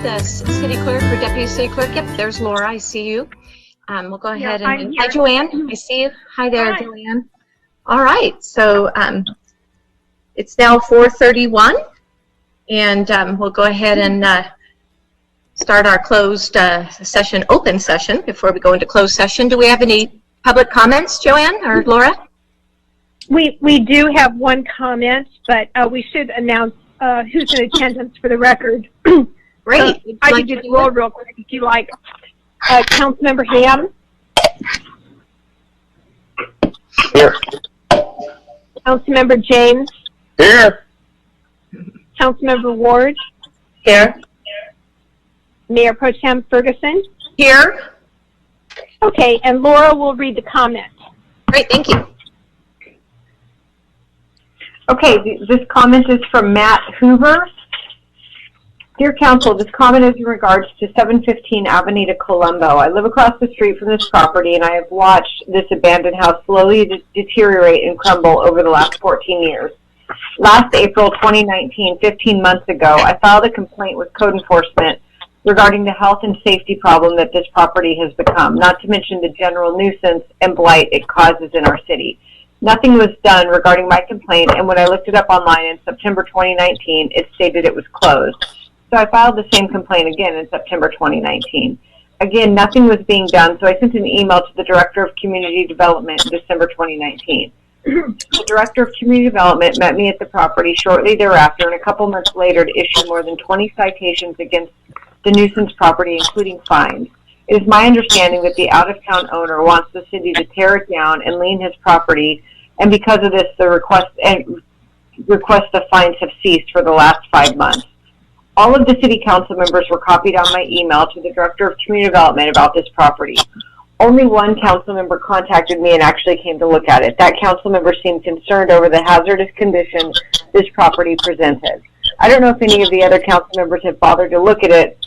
the city clerk or deputy city clerk. Yep, there's Laura. I see you. We'll go ahead and hi, Joanne. I see you. Hi there, hi. Joanne. All right. So it's now 4:31, and we'll go ahead and start our closed session, open session, before we go into closed session. Do we have any public comments, Joanne or Laura? We do have one comment, but we should announce who's in attendance for the record. Great. I can do the roll real quick if you like. Councilmember Ham. Here. Councilmember James. Here. Councilmember Ward. Here. Mayor Pro Tem Ferguson. Here. Okay, and Laura will read the comment. Great, thank you. Okay, this comment is from Matt Hoover. Dear Council, this comment is in regards to 715 Avenida, Colombo. I live across the street from this property, and I have watched this abandoned house slowly deteriorate and crumble over the last 14 years. Last April 2019, 15 months ago, I filed a complaint with code enforcement regarding the health and safety problem that this property has become, not to mention the general nuisance and blight it causes in our city. Nothing was done regarding my complaint, and when I looked it up online in September 2019, it stated it was closed. So I filed the same complaint again in September 2019. Again, nothing was being done, so I sent an email to the Director of Community Development in December 2019. The Director of Community Development met me at the property shortly thereafter, and a couple months later to issue more than 20 citations against the nuisance property, including fines. It is my understanding that the out-of-town owner wants the city to tear it down and lien his property, and because of this, the request of fines have ceased for the last 5 months. All of the city council members were copied on my email to the Director of Community Development about this property. Only one council member contacted me and actually came to look at it. That council member seemed concerned over the hazardous condition this property presented. I don't know if any of the other council members have bothered to look at it,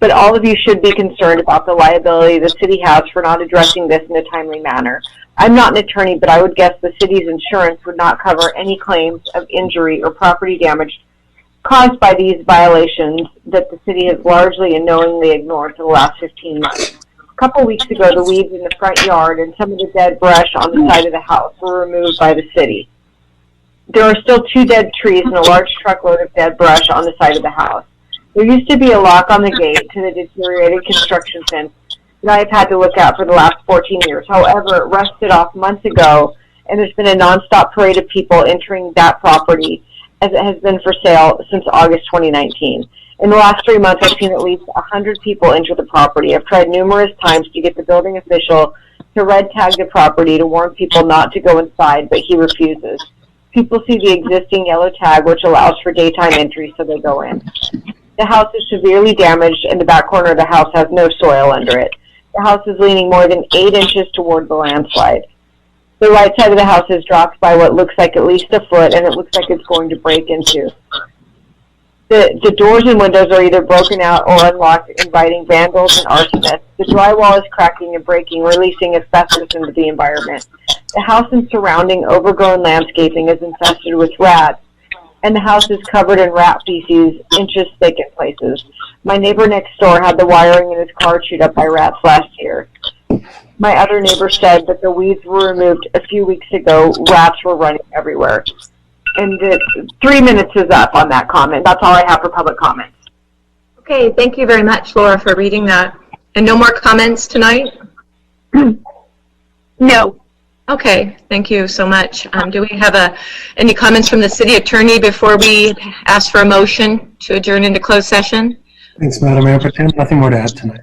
but all of you should be concerned about the liability the city has for not addressing this in a timely manner. I'm not an attorney, but I would guess the city's insurance would not cover any claims of injury or property damage caused by these violations that the city has largely and knowingly ignored for the last 15 months. A couple weeks ago, the weeds in the front yard and some of the dead brush on the side of the house were removed by the city. There are still 2 dead trees and a large truckload of dead brush on the side of the house. There used to be a lock on the gate to the deteriorated construction fence that I have had to look at for the last 14 years. However, it rusted off months ago, and there's been a nonstop parade of people entering that property as it has been for sale since August 2019. In the last 3 months, I've seen at least 100 people enter the property. I've tried numerous times to get the building official to red tag the property to warn people not to go inside, but he refuses. People see the existing yellow tag, which allows for daytime entry, so they go in. The house is severely damaged, and the back corner of the house has no soil under it. The house is leaning more than 8 inches toward the landslide. The right side of the house is dropped by what looks like at least a foot, and it looks like it's going to break into. The doors and windows are either broken out or unlocked, inviting vandals and arsonists. The drywall is cracking and breaking, releasing asbestos into the environment. The house and surrounding overgrown landscaping is infested with rats, and the house is covered in rat feces, inches thick in places. My neighbor next door had the wiring in his car chewed up by rats last year. My other neighbor said that the weeds were removed a few weeks ago. Rats were running everywhere. And 3 minutes is up on that comment. That's all I have for public comments. Okay, thank you very much, Laura, for reading that. And no more comments tonight? No. Okay, thank you so much. Do we have any comments from the city attorney before we ask for a motion to adjourn into closed session? Thanks, Madam Mayor Pro Tem. Nothing more to add tonight.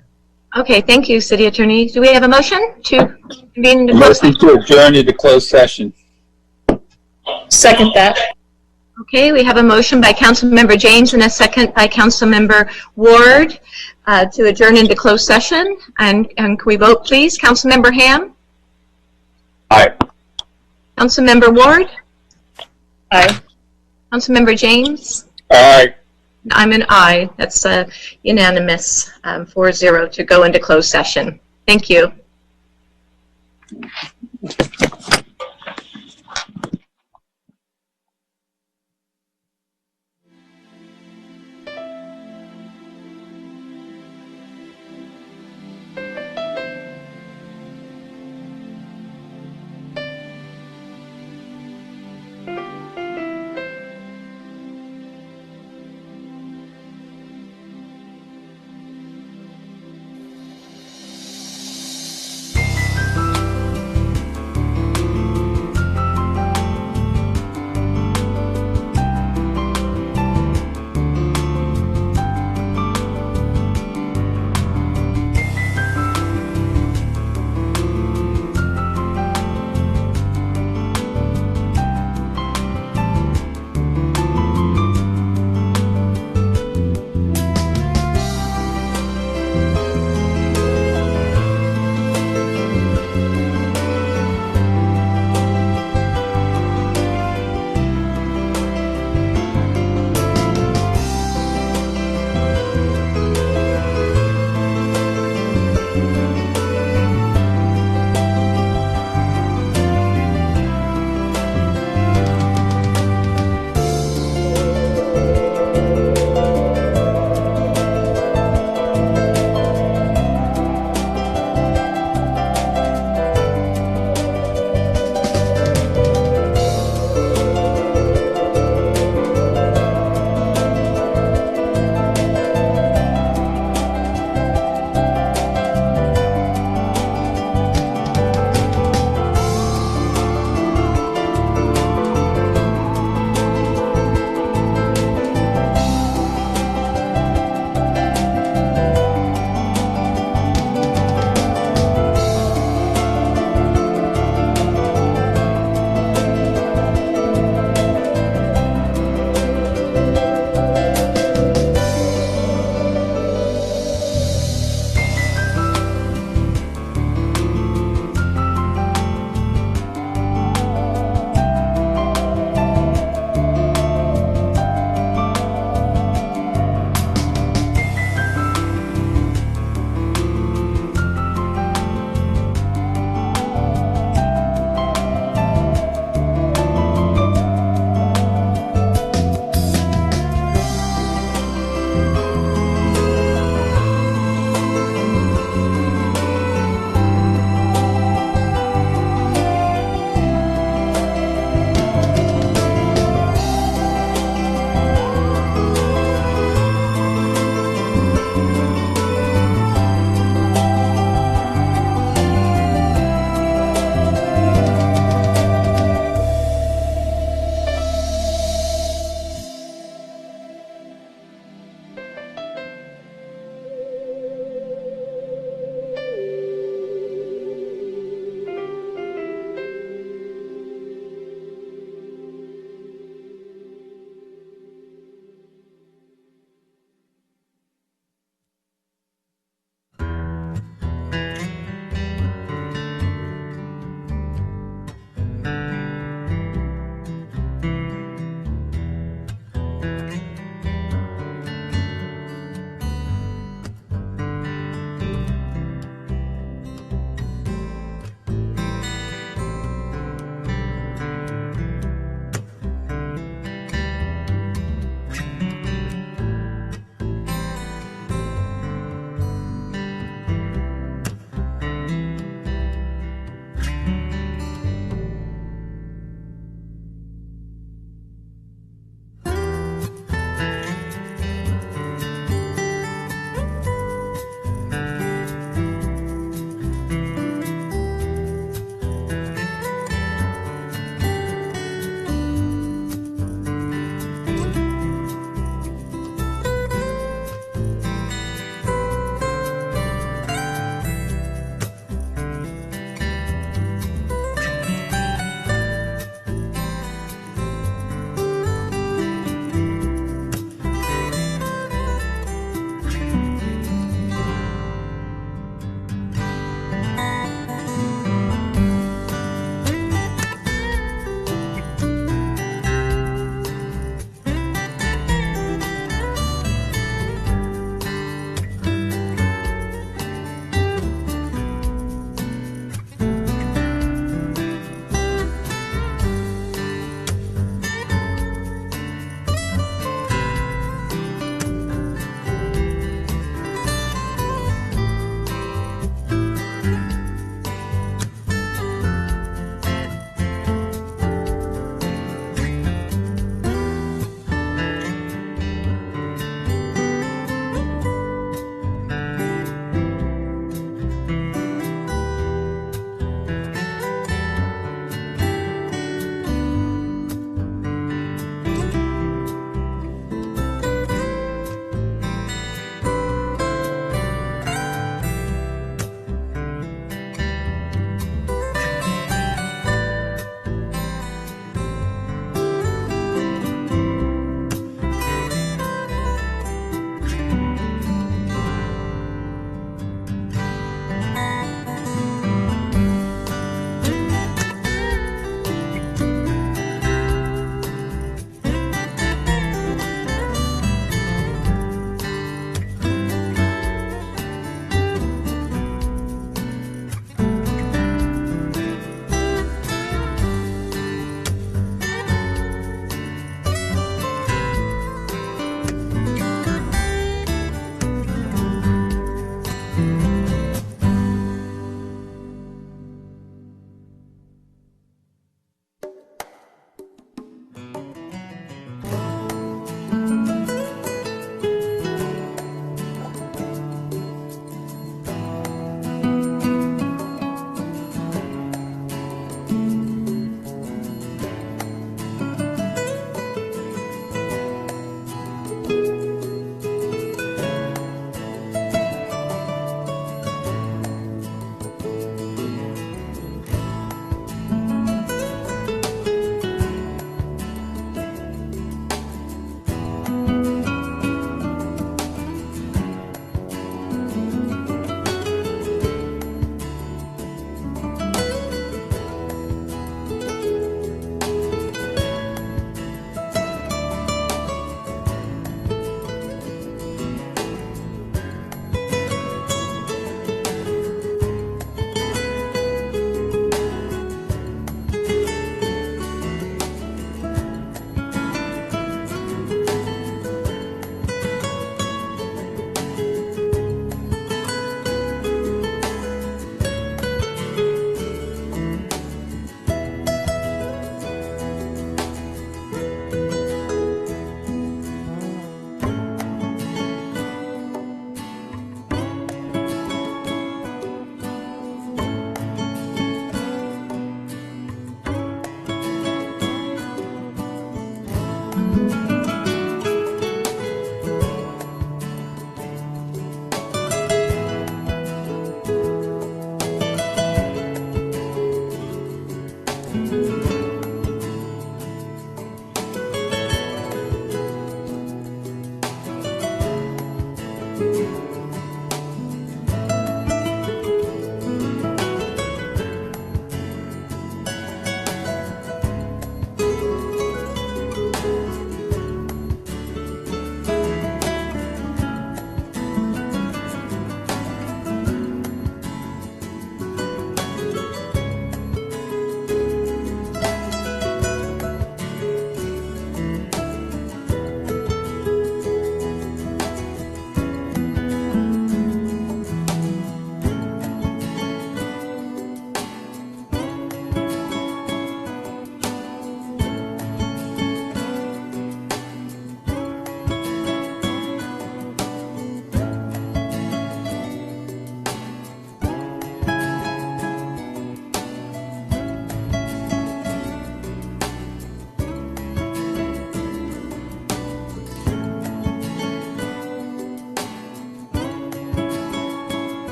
Okay, thank you, city attorney. Do we have a motion to convene into closed Motion to adjourn into closed session. Second that. Okay, we have a motion by Councilmember James and a second by Councilmember Ward to adjourn into closed session. And can we vote, please? Councilmember Ham? Aye. Councilmember Ward? Aye. Councilmember James? Aye. I'm an aye. That's unanimous, 4-0 to go into closed session. Thank you.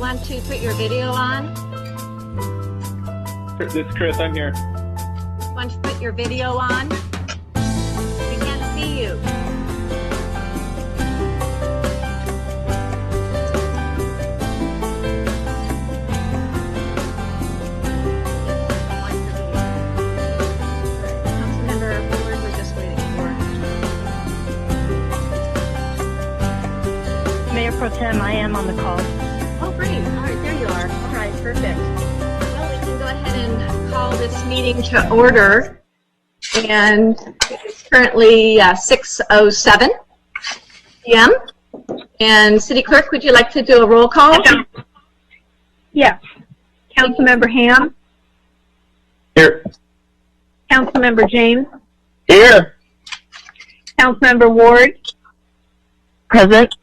want to put your video on? This is Chris, I'm here. Want to put your video on? We can't see you. Councilmember Ford, we're just waiting for. Mayor Pro Tem, I am on the call. Oh, great. All right, there you are. All right, perfect. Well, we can go ahead and call this meeting to order. And it's currently 6:07 p.m. And City Clerk, would you like to do a roll call? Yes. Councilmember Ham, Here. Councilmember James, Here. Councilmember Ward, Present.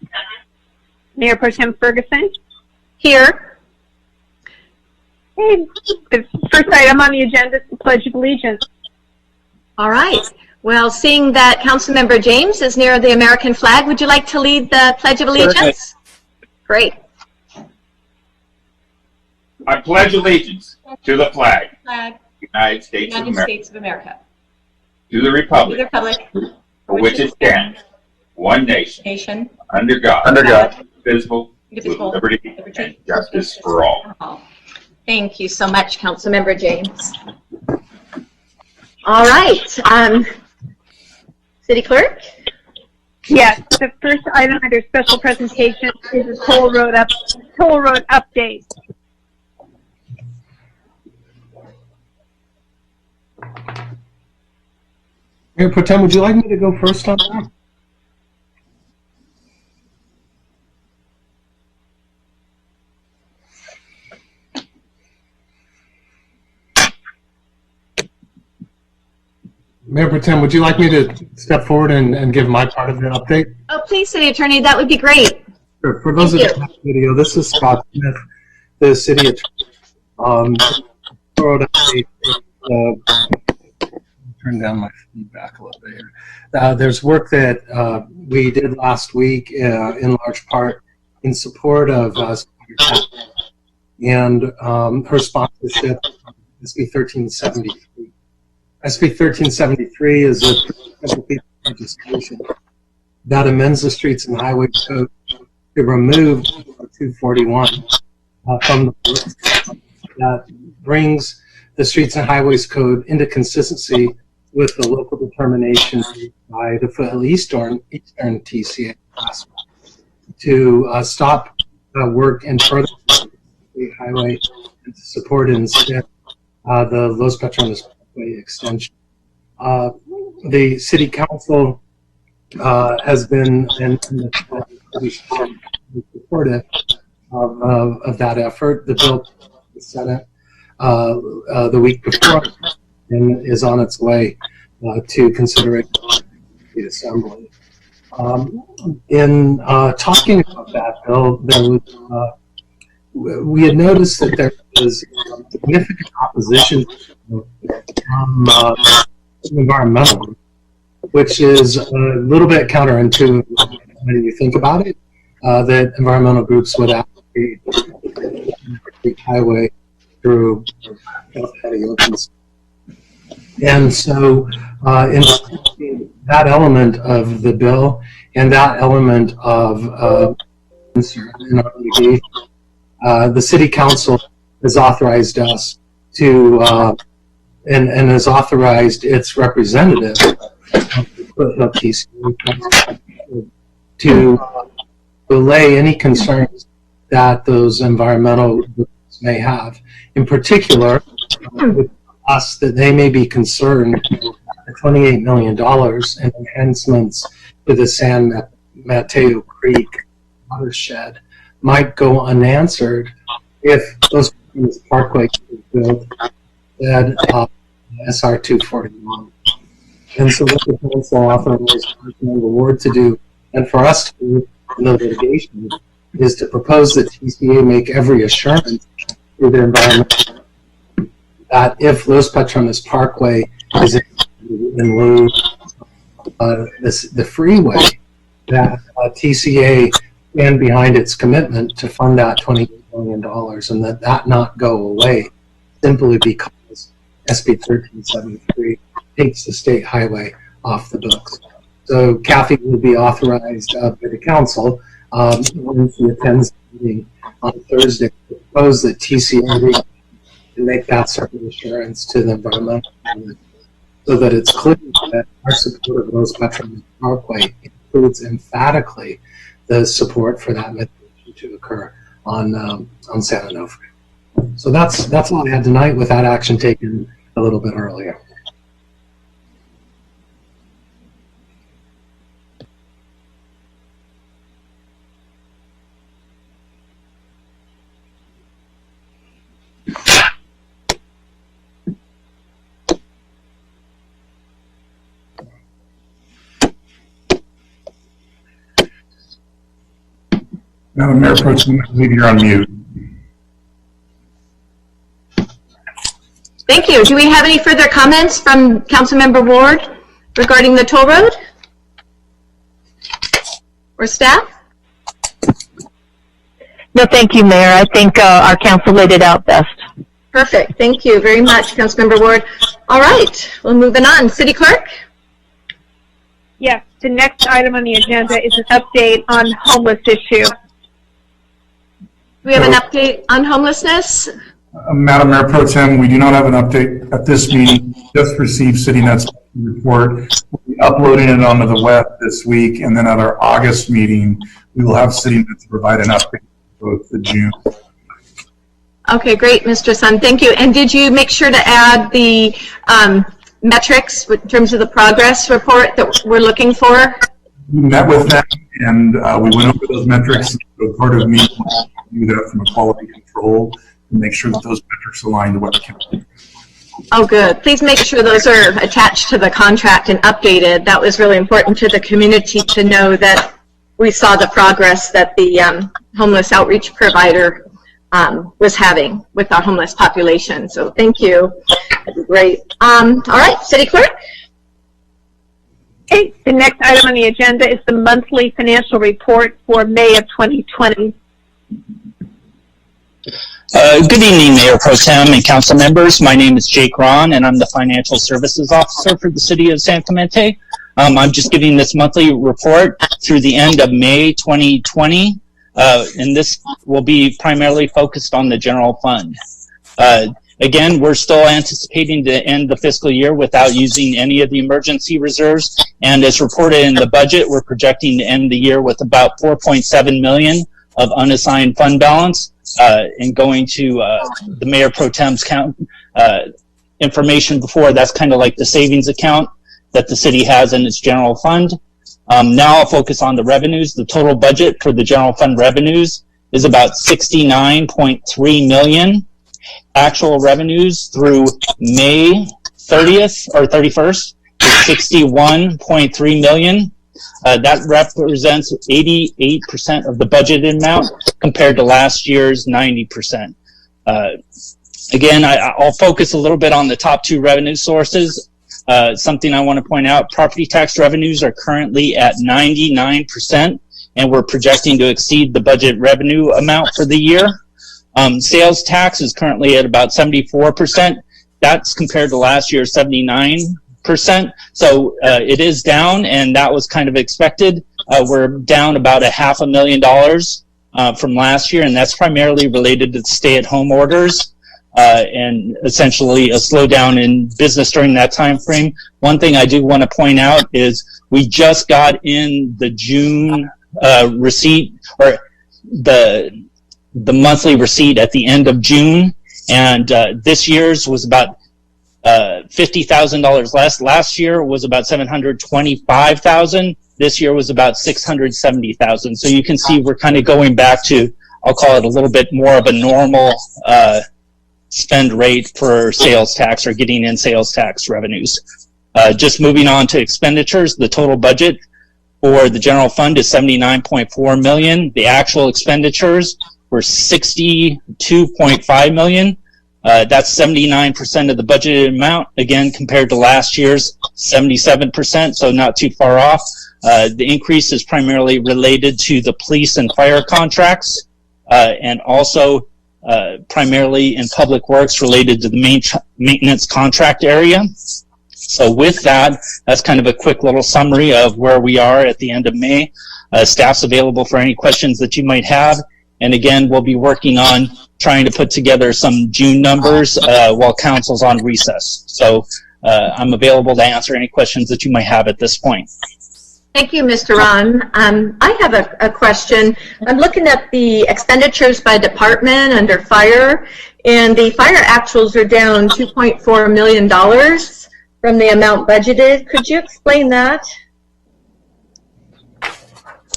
Mayor Pro Tem Ferguson. Here. Hey, the first item on the agenda is the Pledge of Allegiance. All right. Well, seeing that Councilmember James is near the American flag, would you like to lead the Pledge of Allegiance? Great. I pledge allegiance to the flag, Flag, United States of United America, States of America. to the To the republic Republic, for which it stands, one nation, nation, under God, indivisible, with indivisible, liberty and justice for all. Thank you so much, Councilmember James. All right. City Clerk? Yes, the first item under special presentation is a toll road update. Mayor Pro Tem, would you like me to go first on that? Mayor Pro Tem, would you like me to step forward and give my part of the update? Oh, please, City Attorney, that would be great. Sure. For those of you in the video, this is Scott Smith, the city attorney. Road update. Turn down my feedback a little bit here. There's work that we did last week, in large part, in support of and her sponsorship, SB 1373. SB 1373 is a simple piece of legislation that amends the Streets and Highway Code to remove 241 from the book. That brings the Streets and Highways Code into consistency with the local determination by the Eastern TCA to stop work and further the highway and to support instead the Los Patrones extension. The City Council has been supportive of that effort. The bill the Senate the week before and is on its way to consideration of the Assembly. In talking about that bill, there was, we had noticed that there was significant opposition from environmental, which is a little bit counterintuitive when you think about it, that environmental groups would advocate the highway through patio. And so in that element of the bill and that element of an obligation, the City Council has authorized us to and has authorized its representative to relay any concerns that those environmental groups may have. In particular, with us, that they may be concerned that $28 million in enhancements to the San Mateo Creek watershed might go unanswered if those parkways were built at SR 241. And so what the council authorized the award to do, and for us to do in the litigation, is to propose that TCA make every assurance through their environment that if Los Patrones Parkway is in lieu the freeway, that TCA stand behind its commitment to fund that $28 million and that not go away simply because SB 1373 takes the state highway off the books. So Kathy will be authorized by the council when she attends the meeting on Thursday to propose that TCRD can make that certain assurance to the environmental community so that it's clear that our support of Rose Petron Parkway includes emphatically the support for that mitigation to occur on San Onofre. So that's all I had tonight with that action taken a little bit earlier. Madam Mayor Pro Tem, I believe you're on mute. Thank you. Do we have any further comments from Councilmember Ward regarding the toll road? Or staff? No, thank you, Mayor. I think our council laid it out best. Perfect. Thank you very much, Councilmember Ward. All right, we're moving on. City Clerk? Yes, the next item on the agenda is an update on homeless issue. Do we have an update on homelessness? Madam Mayor Pro Tem, we do not have an update at this meeting. Just received CityNet's report. We'll be uploading it onto the web this week, and then at our August meeting, we will have CityNet to provide an update for both the June. Okay, great, Mr. Sun. Thank you. And did you make sure to add the metrics in terms of the progress report that we're looking for? We met with them, and we went over those metrics. So part of me do that from a quality control and make sure that those metrics align to what the county. Oh, good. Please make sure those are attached to the contract and updated. That was really important to the community to know that we saw the progress that the homeless outreach provider was having with our homeless population. So thank you. That'd be great. All right, City Clerk. Okay, the next item on the agenda is the monthly financial report for May of 2020. Good evening, Mayor Pro Tem and council members. My name is Jake Ron, and I'm the Financial Services Officer for the City of San Clemente. I'm just giving this monthly report through the end of May 2020, and this will be primarily focused on the general fund. Again, we're still anticipating to end the fiscal year without using any of the emergency reserves, and as reported in the budget, we're projecting to end the year with about $4.7 million of unassigned fund balance. And going to the Mayor Pro Tem's information before, that's kind of like the savings account that the city has in its general fund. Now I'll focus on the revenues. The total budget for the general fund revenues is about $69.3 million. Actual revenues through May 30th or 31st is $61.3 million. That represents 88% of the budgeted amount compared to last year's 90%. Again, I'll focus a little bit on the top two revenue sources. Something I want to point out, property tax revenues are currently at 99%, and we're projecting to exceed the budget revenue amount for the year. Sales tax is currently at about 74%. That's compared to last year's 79%. So it is down, and that was kind of expected. We're down about $500,000 from last year, and that's primarily related to the stay-at-home orders and essentially a slowdown in business during that time frame. One thing I do want to point out is we just got in the June receipt, or the monthly receipt at the end of June, and this year's was about $50,000 less. Last year was about $725,000. This year was about $670,000. So you can see we're kind of going back to, I'll call it a little bit more of a normal spend rate for sales tax or getting in sales tax revenues. Just moving on to expenditures, the total budget for the general fund is $79.4 million. The actual expenditures were $62.5 million. That's 79% of the budgeted amount, again, compared to last year's 77%, so not too far off. The increase is primarily related to the police and fire contracts. and also primarily in public works related to the maintenance contract area. So with that, that's kind of a quick little summary of where we are at the end of May. Staff's available for any questions that you might have. And again, we'll be working on trying to put together some June numbers while council's on recess. So I'm available to answer any questions that you might have at this point. Thank you, Mr. Ron. I have a question. I'm looking at the expenditures by department under fire, and the fire actuals are down $2.4 million from the amount budgeted. Could you explain that?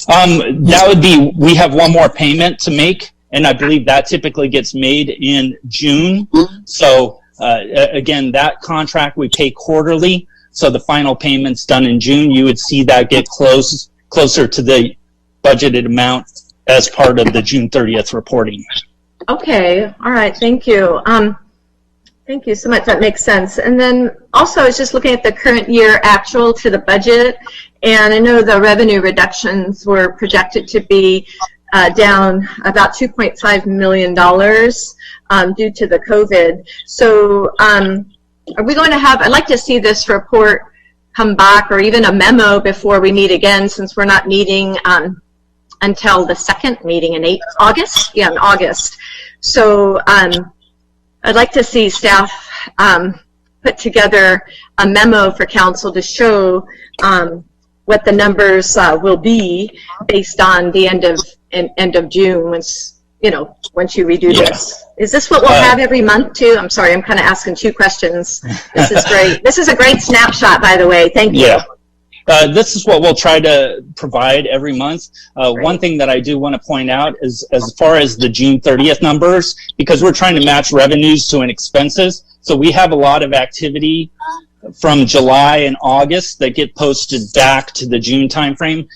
That would be, we have one more payment to make, and I believe that typically gets made in June. So again, that contract we pay quarterly. So the final payment's done in June. You would see that get closer to the budgeted amount as part of the June 30th reporting. Okay. All right. Thank you. Thank you so much. That makes sense. And then also I was just looking at the current year actual to the budget, and I know the revenue reductions were projected to be down about $2.5 million due to the COVID. So are we going to have, I'd like to see this report come back, or even a memo before we meet again, since we're not meeting until the second meeting in August? Yeah, in August. So I'd like to see staff put together a memo for council to show what the numbers will be based on the end of June, once you redo this. Is this what we'll have every month too? I'm sorry, I'm kind of asking two questions. This is great. This is a great snapshot, by the way. Thank you. Yeah. This is what we'll try to provide every month. One thing that I do want to point out is, as far as the June 30th numbers, because we're trying to match revenues to expenses, so we have a lot of activity from July and August that get posted back to the June timeframe.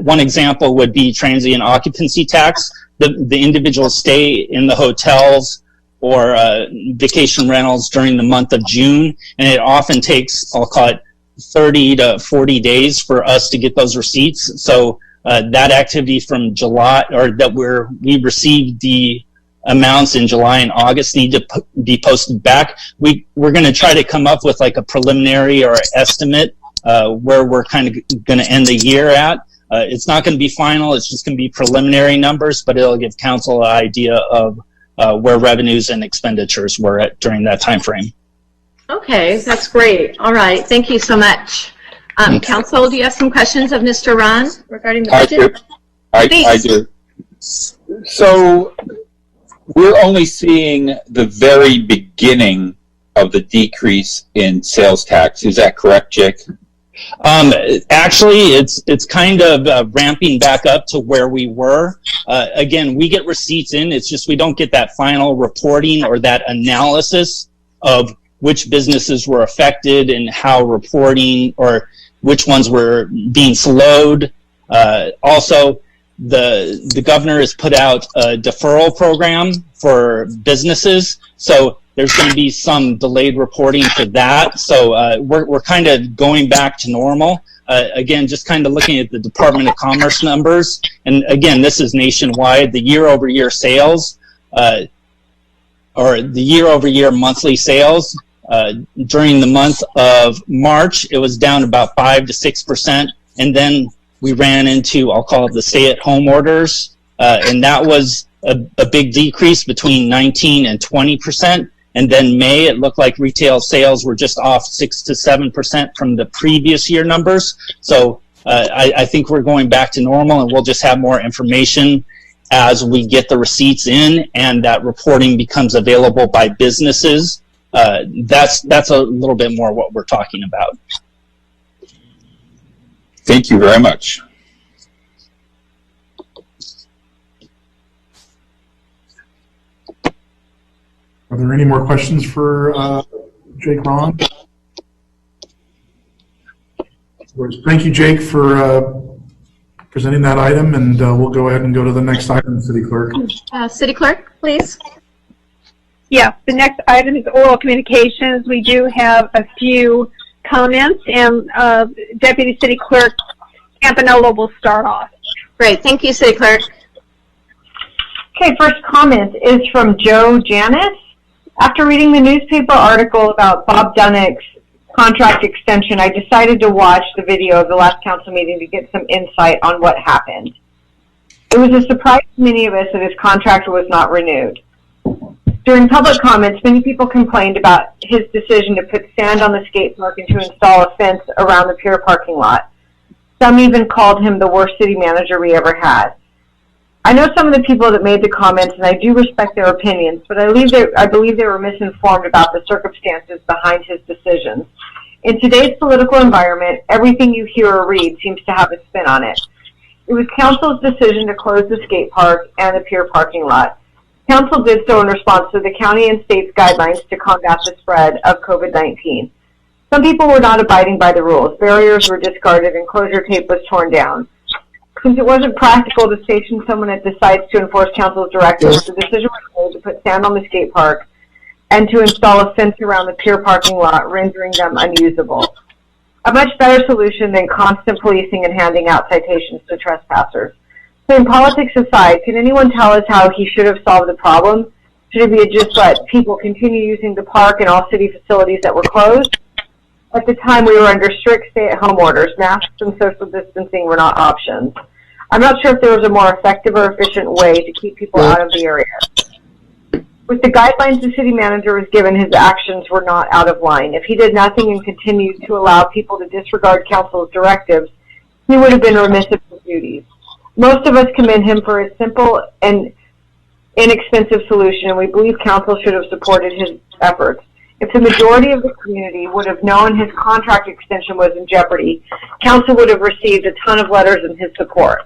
One example would be transient occupancy tax. The individuals stay in the hotels or vacation rentals during the month of June, and it often takes, I'll call it, 30 to 40 days for us to get those receipts. So that activity from July, or that we received the amounts in July and August, need to be posted back. We're going to try to come up with like a preliminary or estimate where we're kind of going to end the year at. It's not going to be final, it's just going to be preliminary numbers, but it'll give council an idea of where revenues and expenditures were at during that time frame. Okay, that's great. All right, thank you so much. Council, do you have some questions of Mr. Ron regarding the budget? I do. So we're only seeing the very beginning of the decrease in sales tax. Is that correct, Jake? Actually, it's kind of ramping back up to where we were. Again, we get receipts in. It's just we don't get that final reporting or that analysis of which businesses were affected and how reporting, or which ones were being slowed. Also, the governor has put out a deferral program for businesses, so there's going to be some delayed reporting for that. So we're kind of going back to normal. Again, just kind of looking at the Department of Commerce numbers, and again, this is nationwide. The year-over-year sales, or the year-over-year monthly sales, during the month of March, it was down about 5 to 6%, and then we ran into, I'll call it, the stay-at-home orders, and that was a big decrease between 19 and 20%. And then May, it looked like retail sales were just off 6 to 7% from the previous year numbers. So I think we're going back to normal, and we'll just have more information as we get the receipts in and that reporting becomes available by businesses. That's a little bit more what we're talking about. Thank you very much. Are there any more questions for Jake Ron? Thank you, Jake, for presenting that item, and we'll go ahead and go to the next item, City Clerk. City Clerk, please. Yeah, the next item is oral communications. We do have a few comments, and Deputy City Clerk Campanello will start off. Great, thank you, City Clerk. Okay, first comment is from Joe Janis. After reading the newspaper article about Bob Dunnick's contract extension, I decided to watch the video of the last council meeting to get some insight on what happened. It was a surprise to many of us that his contract was not renewed. During public comments, many people complained about his decision to put sand on the skate park and to install a fence around the pier parking lot. Some even called him the worst city manager we ever had. I know some of the people that made the comments, and I do respect their opinions, but I believe they were misinformed about the circumstances behind his decisions. In today's political environment, everything you hear or read seems to have a spin on it. It was council's decision to close the skate park and the pier parking lot. Council did so in response to the county and state's guidelines to combat the spread of COVID-19. Some people were not abiding by the rules. Barriers were discarded and closure tape was torn down. Since it wasn't practical to station someone at the sites to enforce council's directives, the decision was made to put sand on the skate park and to install a fence around the pier parking lot, rendering them unusable. A much better solution than constant policing and handing out citations to trespassers. So in politics aside, can anyone tell us how he should have solved the problem? Should it be just let people continue using the park and all city facilities that were closed? At the time, we were under strict stay-at-home orders. Masks and social distancing were not options. I'm not sure if there was a more effective or efficient way to keep people out of the area. With the guidelines the city manager was given, his actions were not out of line. If he did nothing and continued to allow people to disregard council's directives, he would have been remiss of his duties. Most of us commend him for his simple and inexpensive solution, and we believe council should have supported his efforts. If the majority of the community would have known his contract extension was in jeopardy, council would have received a ton of letters in his support.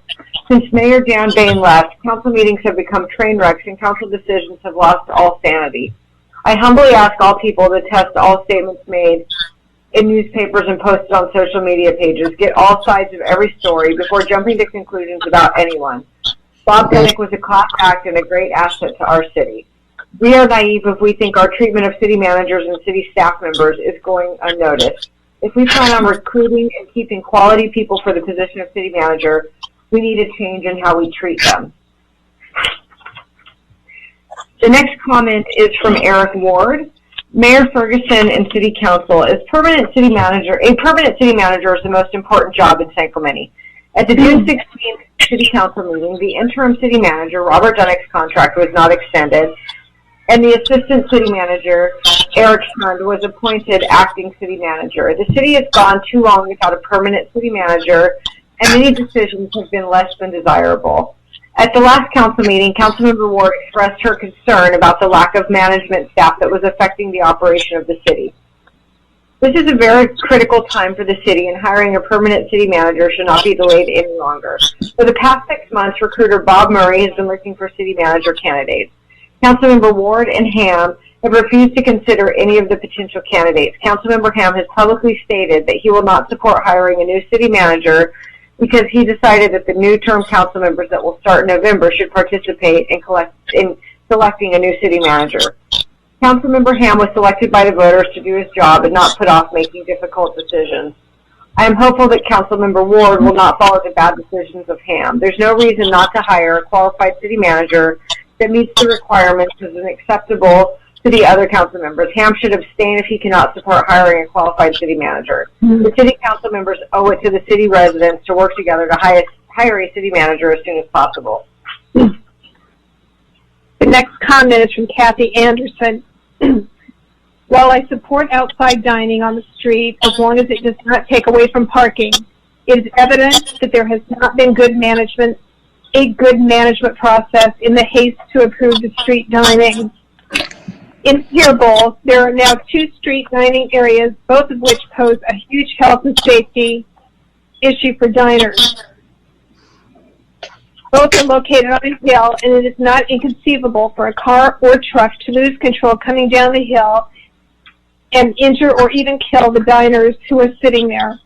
Since Mayor Dan Bain left, council meetings have become train wrecks and council decisions have lost all sanity. I humbly ask all people to test all statements made in newspapers and posted on social media pages, get all sides of every story before jumping to conclusions about anyone. Bob Dunnick was a class act and a great asset to our city. We are naive if we think our treatment of city managers and city staff members is going unnoticed. If we plan on recruiting and keeping quality people for the position of city manager, we need a change in how we treat them. The next comment is from Eric Ward. Mayor Ferguson and City Council is permanent city manager. A permanent city manager is the most important job in San Clemente. At the June 16th City Council meeting, the interim city manager, Robert Dunnick's contract was not extended, and the assistant city manager, Eric Schund, was appointed acting city manager. The city has gone too long without a permanent city manager, and many decisions have been less than desirable. At the last council meeting, Councilmember Ward expressed her concern about the lack of management staff that was affecting the operation of the city. This is a very critical time for the city, and hiring a permanent city manager should not be delayed any longer. For the past 6 months, recruiter Bob Murray has been looking for city manager candidates. Councilmember Ward and Ham have refused to consider any of the potential candidates. Councilmember Ham has publicly stated that he will not support hiring a new city manager because he decided that the new term council members that will start in November should participate in selecting a new city manager. Councilmember Ham was selected by the voters to do his job and not put off making difficult decisions. I am hopeful that Councilmember Ward will not follow the bad decisions of Ham. There's no reason not to hire a qualified city manager that meets the requirements as an acceptable to the other council members. Ham should abstain if he cannot support hiring a qualified city manager. The city council members owe it to the city residents to work together to hire a city manager as soon as possible. The next comment is from Kathy Anderson. While I support outside dining on the street as long as it does not take away from parking, it is evident that there has not been a good management process in the haste to approve the street dining. In Pier Bowl, there are now 2 street dining areas, both of which pose a huge health and safety issue for diners. Both are located on a hill, and it is not inconceivable for a car or truck to lose control coming down the hill and injure or even kill the diners who are sitting there.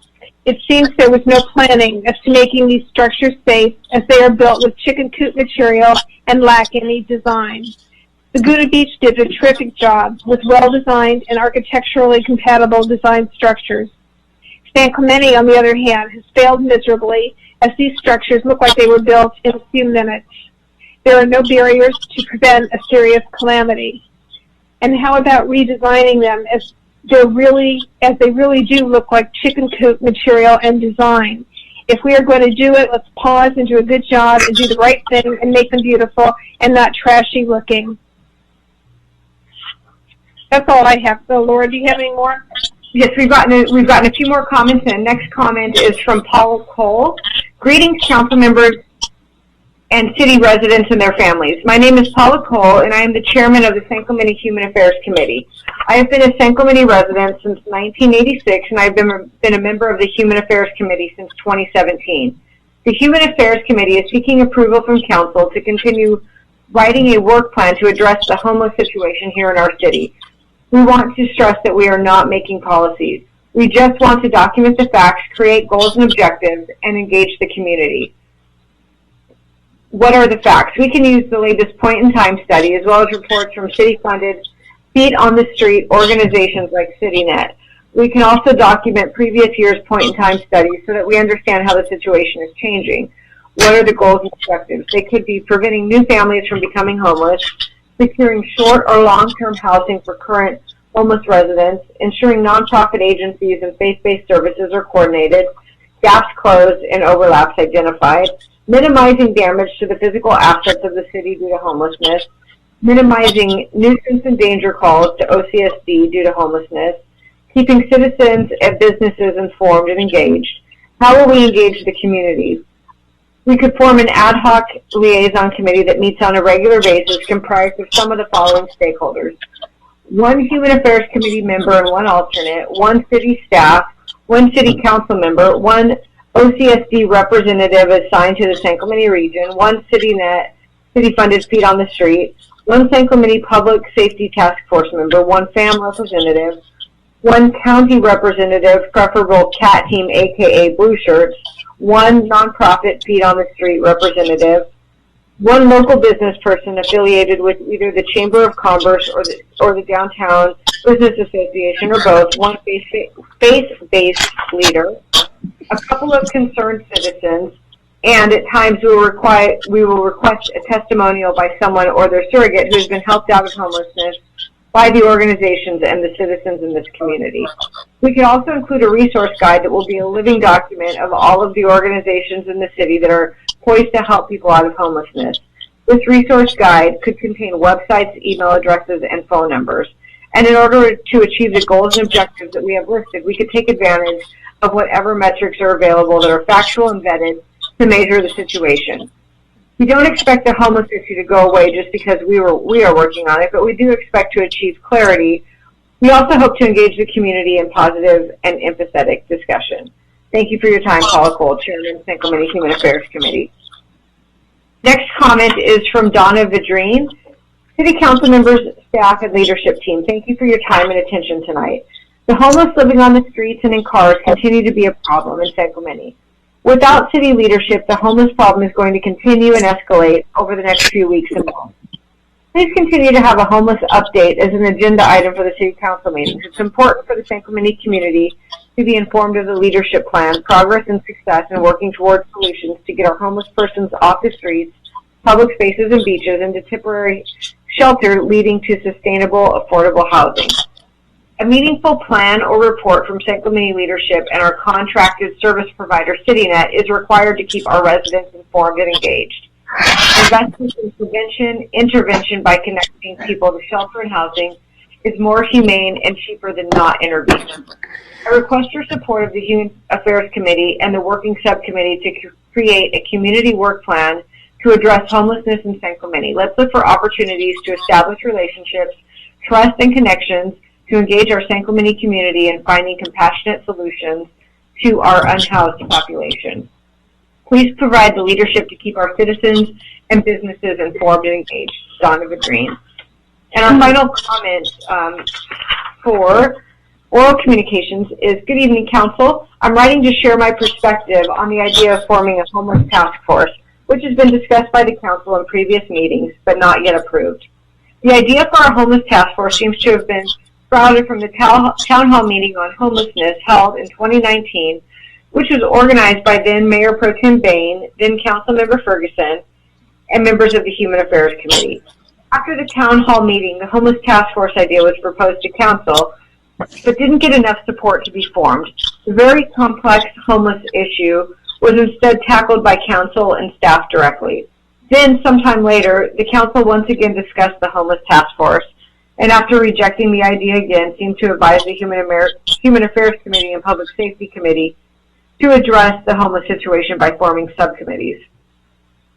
It seems there was no planning as to making these structures safe, as they are built with chicken coop material and lack any design. Laguna Beach did a terrific job with well-designed and architecturally compatible design structures. San Clemente, on the other hand, has failed miserably, as these structures look like they were built in a few minutes. there are no barriers to prevent a serious calamity. And how about redesigning them as they really do look like chicken coop material and design? If we are going to do it, let's pause and do a good job and do the right thing and make them beautiful and not trashy looking. That's all I have. So, Laura, do you have any more? Yes, we've gotten a few more comments, and the next comment is from Paula Cole. Greetings, council members and city residents and their families. My name is Paula Cole, and I am the chairman of the San Clemente Human Affairs Committee. I have been a San Clemente resident since 1986, and I've been a member of the Human Affairs Committee since 2017. The Human Affairs Committee is seeking approval from council to continue writing a work plan to address the homeless situation here in our city. We want to stress that we are not making policies. We just want to document the facts, create goals and objectives, and engage the community. What are the facts? We can use the latest point-in-time study as well as reports from city-funded, feet-on-the-street organizations like CityNet. We can also document previous year's point-in-time studies so that we understand how the situation is changing. What are the goals and objectives? They could be preventing new families from becoming homeless, securing short or long-term housing for current homeless residents, ensuring nonprofit agencies and faith-based services are coordinated, gaps closed and overlaps identified, minimizing damage to the physical assets of the city due to homelessness, minimizing nuisance and danger calls to OCSD due to homelessness, keeping citizens and businesses informed and engaged. How will we engage the community? We could form an ad hoc liaison committee that meets on a regular basis comprised of some of the following stakeholders: one Human Affairs Committee member and one alternate, one city staff, one city council member, one OCSD representative assigned to the San Clemente region, one CityNet, city-funded feet on the street, one San Clemente Public Safety Task Force member, one FAM representative, one county representative, preferable CAT team, aka Blue Shirts, one nonprofit feet on the street representative, one local business person affiliated with either the Chamber of Commerce or the Downtown Business Association or both, one faith-based leader, a couple of concerned citizens, and at times we will request a testimonial by someone or their surrogate who has been helped out of homelessness by the organizations and the citizens in this community. We can also include a resource guide that will be a living document of all of the organizations in the city that are poised to help people out of homelessness. This resource guide could contain websites, email addresses, and phone numbers. And in order to achieve the goals and objectives that we have listed, we could take advantage of whatever metrics are available that are factual and vetted to measure the situation. We don't expect the homeless issue to go away just because we are working on it, but we do expect to achieve clarity. We also hope to engage the community in positive and empathetic discussion. Thank you for your time, Paula Cole, Chairman, San Clemente Human Affairs Committee. Next comment is from Donna Vidrine. City Council members, staff, and leadership team, thank you for your time and attention tonight. The homeless living on the streets and in cars continue to be a problem in San Clemente. Without city leadership, the homeless problem is going to continue and escalate over the next few weeks and months. Please continue to have a homeless update as an agenda item for the City Council meetings. It's important for the San Clemente community to be informed of the leadership plan, progress and success in working towards solutions to get our homeless persons off the streets, public spaces and beaches, into temporary shelter leading to sustainable, affordable housing. A meaningful plan or report from San Clemente leadership and our contracted service provider, CityNet, is required to keep our residents informed and engaged. Investment in prevention, intervention by connecting people to shelter and housing is more humane and cheaper than not intervening. I request your support of the Human Affairs Committee and the Working Subcommittee to create a community work plan to address homelessness in San Clemente. Let's look for opportunities to establish relationships, trust, and connections to engage our San Clemente community in finding compassionate solutions to our unhoused population. Please provide the leadership to keep our citizens and businesses informed and engaged. Donovan Green. And our final comment for oral communications is, good evening, Council. I'm writing to share my perspective on the idea of forming a homeless task force, which has been discussed by the Council in previous meetings, but not yet approved. The idea for our homeless task force seems to have been sprouted from the town hall meeting on homelessness held in 2019, which was organized by then Mayor Pro Tem Bain, then Councilmember Ferguson, and members of the Human Affairs Committee. After the town hall meeting, the homeless task force idea was proposed to council, but didn't get enough support to be formed. The very complex homeless issue was instead tackled by council and staff directly. Then, sometime later, the council once again discussed the homeless task force, and after rejecting the idea again, seemed to advise the Human Affairs Committee and Public Safety Committee to address the homeless situation by forming subcommittees.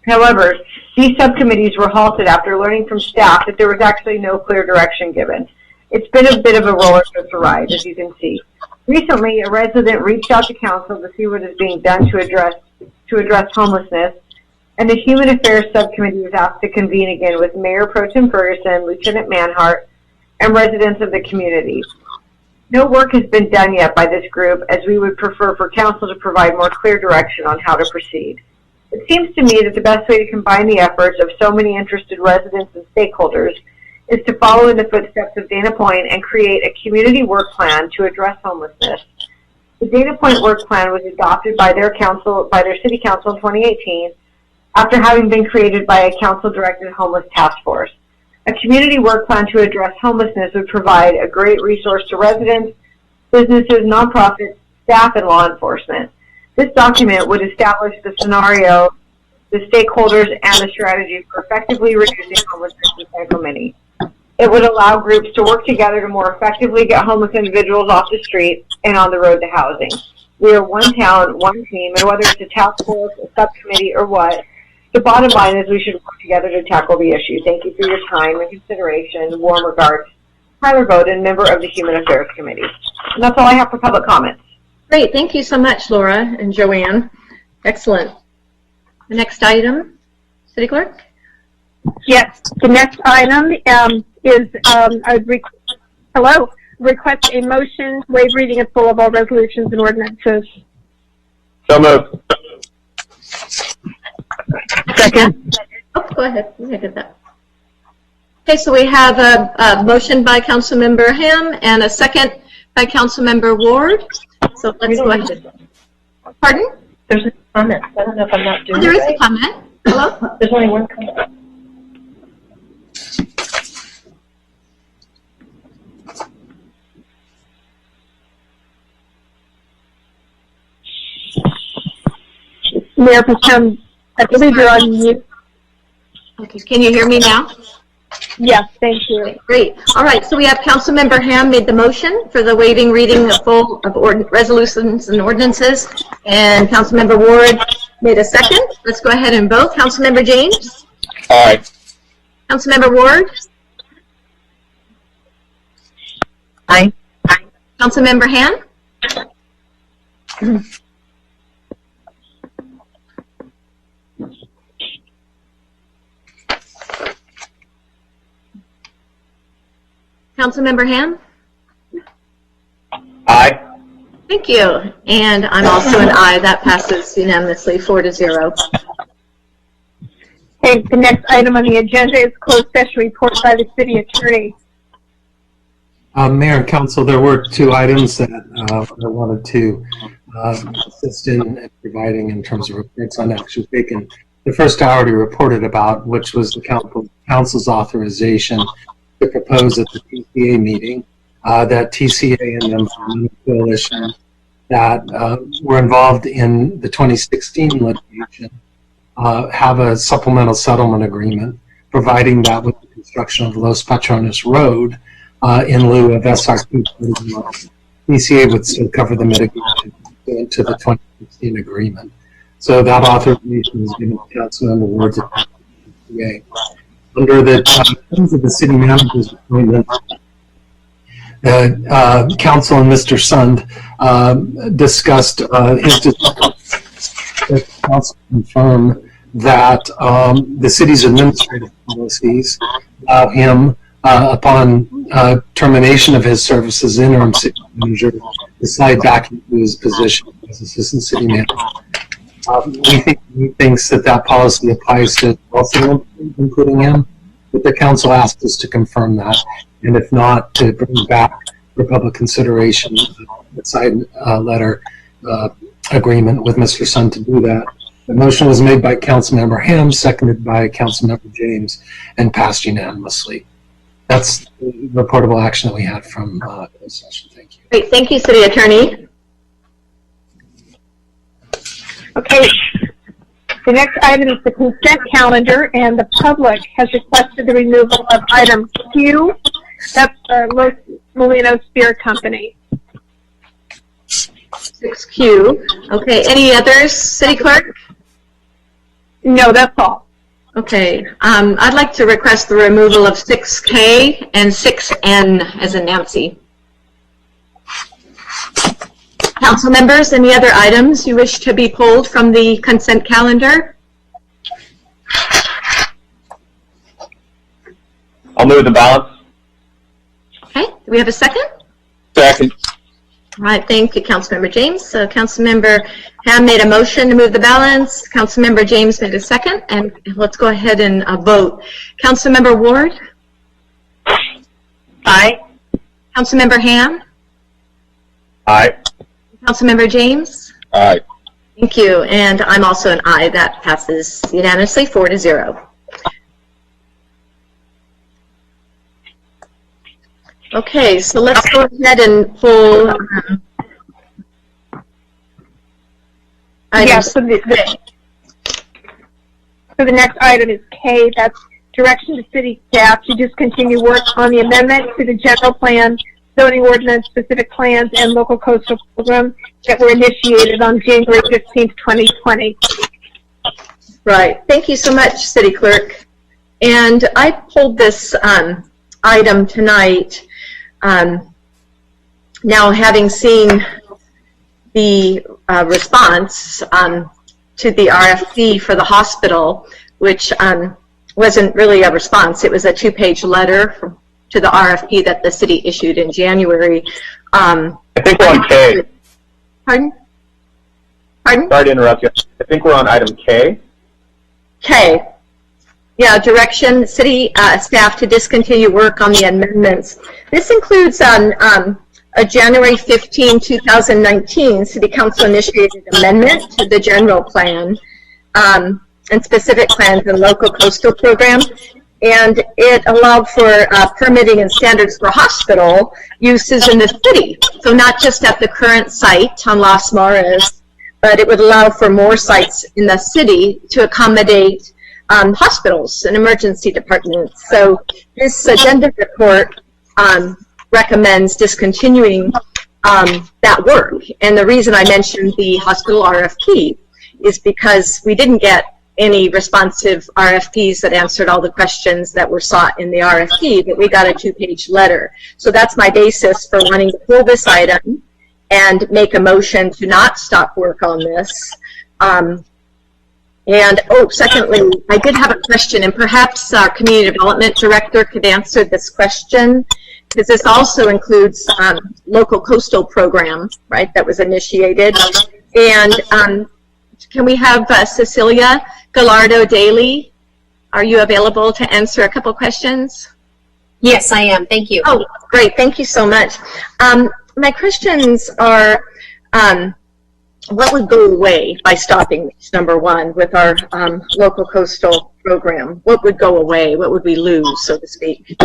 However, these subcommittees were halted after learning from staff that there was actually no clear direction given. It's been a bit of a roller coaster ride, as you can see. Recently, a resident reached out to council to see what is being done to address homelessness, and the Human Affairs Subcommittee was asked to convene again with Mayor Pro Tem Ferguson, Lieutenant Manhart, and residents of the community. No work has been done yet by this group, as we would prefer for council to provide more clear direction on how to proceed. It seems to me that the best way to combine the efforts of so many interested residents and stakeholders is to follow in the footsteps of Dana Point and create a community work plan to address homelessness. The Dana Point work plan was adopted by their city council in 2018 after having been created by a council-directed homeless task force. A community work plan to address homelessness would provide a great resource to residents, businesses, nonprofits, staff, and law enforcement. This document would establish the scenario, the stakeholders, and the strategy for effectively reducing homelessness in San Clemente. It would allow groups to work together to more effectively get homeless individuals off the street and on the road to housing. We are one town, one team, and whether it's a task force, a subcommittee, or what, the bottom line is we should work together to tackle the issue. Thank you for your time and consideration. Warm regards, Tyler Bowden, member of the Human Affairs Committee. And that's all I have for public comments. Great. Thank you so much, Laura and Joanne. Excellent. The next item, City Clerk? Yes, the next item is request a motion to waive reading in full of all resolutions and ordinances. So moved. Second. Oh, go ahead. I did that. Okay, so we have a motion by Councilmember Ham and a second by Councilmember Ward. So let's go ahead. Pardon? There's a comment. I don't know if I'm not doing There is a comment. Hello? There's only one comment. Mayor Pro Tem, I believe you're on mute. Okay, can you hear me now? Yes, thank you. Okay, great. All right, so we have Councilmember Ham made the motion for the waiving reading of full of resolutions and ordinances, and Councilmember Ward made a second. Let's go ahead and vote. Councilmember James? Aye. Councilmember Ward? Aye. Councilmember Ham? Councilmember Ham? Aye. Thank you. And I'm also an aye. That passes unanimously 4-0. Okay, the next item on the agenda is closed session report by the city attorney. Mayor and Council, there were two items that I wanted to assist in providing in terms of reports on action taken. The first I already reported about, which was the council's authorization to propose at the TCA meeting that TCA and the Environmental Coalition that were involved in the 2016 litigation have a supplemental settlement agreement, providing that with the construction of Los Patrones Road in lieu of SRP 31, TCA would still cover the mitigation into the 2016 agreement. So that authorization is given to Councilmember Ward's at TCA. Under the terms of the city manager's appointment, the council and Mr. Sund discussed his desire to council confirm that the city's administrative policies allow him, upon termination of his service as interim city manager, to slide back into his position as assistant city manager. He thinks that policy applies to also including him, but the council asked us to confirm that, and if not, to bring back for public consideration the side letter agreement with Mr. Sun to do that. The motion was made by Councilmember Ham, seconded by Councilmember James, and passed unanimously. That's the reportable action that we had from closed session. Thank you. Great, thank you, City Attorney. Okay, the next item is the consent calendar, and the public has requested the removal of item Q. That's Los Molinos Beer Company. 6Q. Okay, any others, City Clerk? No, that's all. Okay, I'd like to request the removal of 6K and 6N as in Nancy. Council members, any other items you wish to be pulled from the consent calendar? I'll move the balance. Okay, do we have a second? Second. All right, thank you, Councilmember James. So Councilmember Ham made a motion to move the balance. Councilmember James made a second, and let's go ahead and vote. Councilmember Ward? Aye. Councilmember Ham? Aye. Councilmember James? Aye. Thank you, and I'm also an aye. That passes unanimously, 4-0. Okay, so let's go ahead and pull items. Yes, so the next item is K. That's direction to city staff to discontinue work on the amendment to the general plan, zoning ordinance, specific plans, and local coastal program that were initiated on January 15th, 2020. Right. Thank you so much, City Clerk. And I pulled this item tonight. Now, having seen the response to the RFP for the hospital, which wasn't really a response, it was a 2-page letter to the RFP that the city issued in January. I think we're on K. Pardon? Pardon? Sorry to interrupt you. I think we're on item K. K. Yeah, direction city staff to discontinue work on the amendments. This includes a January 15, 2019 City Council initiated amendment to the general plan and specific plans and local coastal program. And it allowed for permitting and standards for hospital uses in the city. So not just at the current site on Las Maras, but it would allow for more sites in the city to accommodate hospitals and emergency departments. So this agenda report recommends discontinuing that work. And the reason I mentioned the hospital RFP is because we didn't get any responsive RFPs that answered all the questions that were sought in the RFP, but we got a 2-page letter. So that's my basis for wanting to pull this item and make a motion to not stop work on this. Secondly, I did have a question, and perhaps our Community Development Director could answer this question, because this also includes local coastal program, right, that was initiated. And can we have Cecilia Gallardo-Daly? Are you available to answer a couple questions? Yes, I am. Thank you. Oh, great. Thank you so much. My questions are, what would go away by stopping this, number one, with our local coastal program? What would go away? What would we lose, so to speak?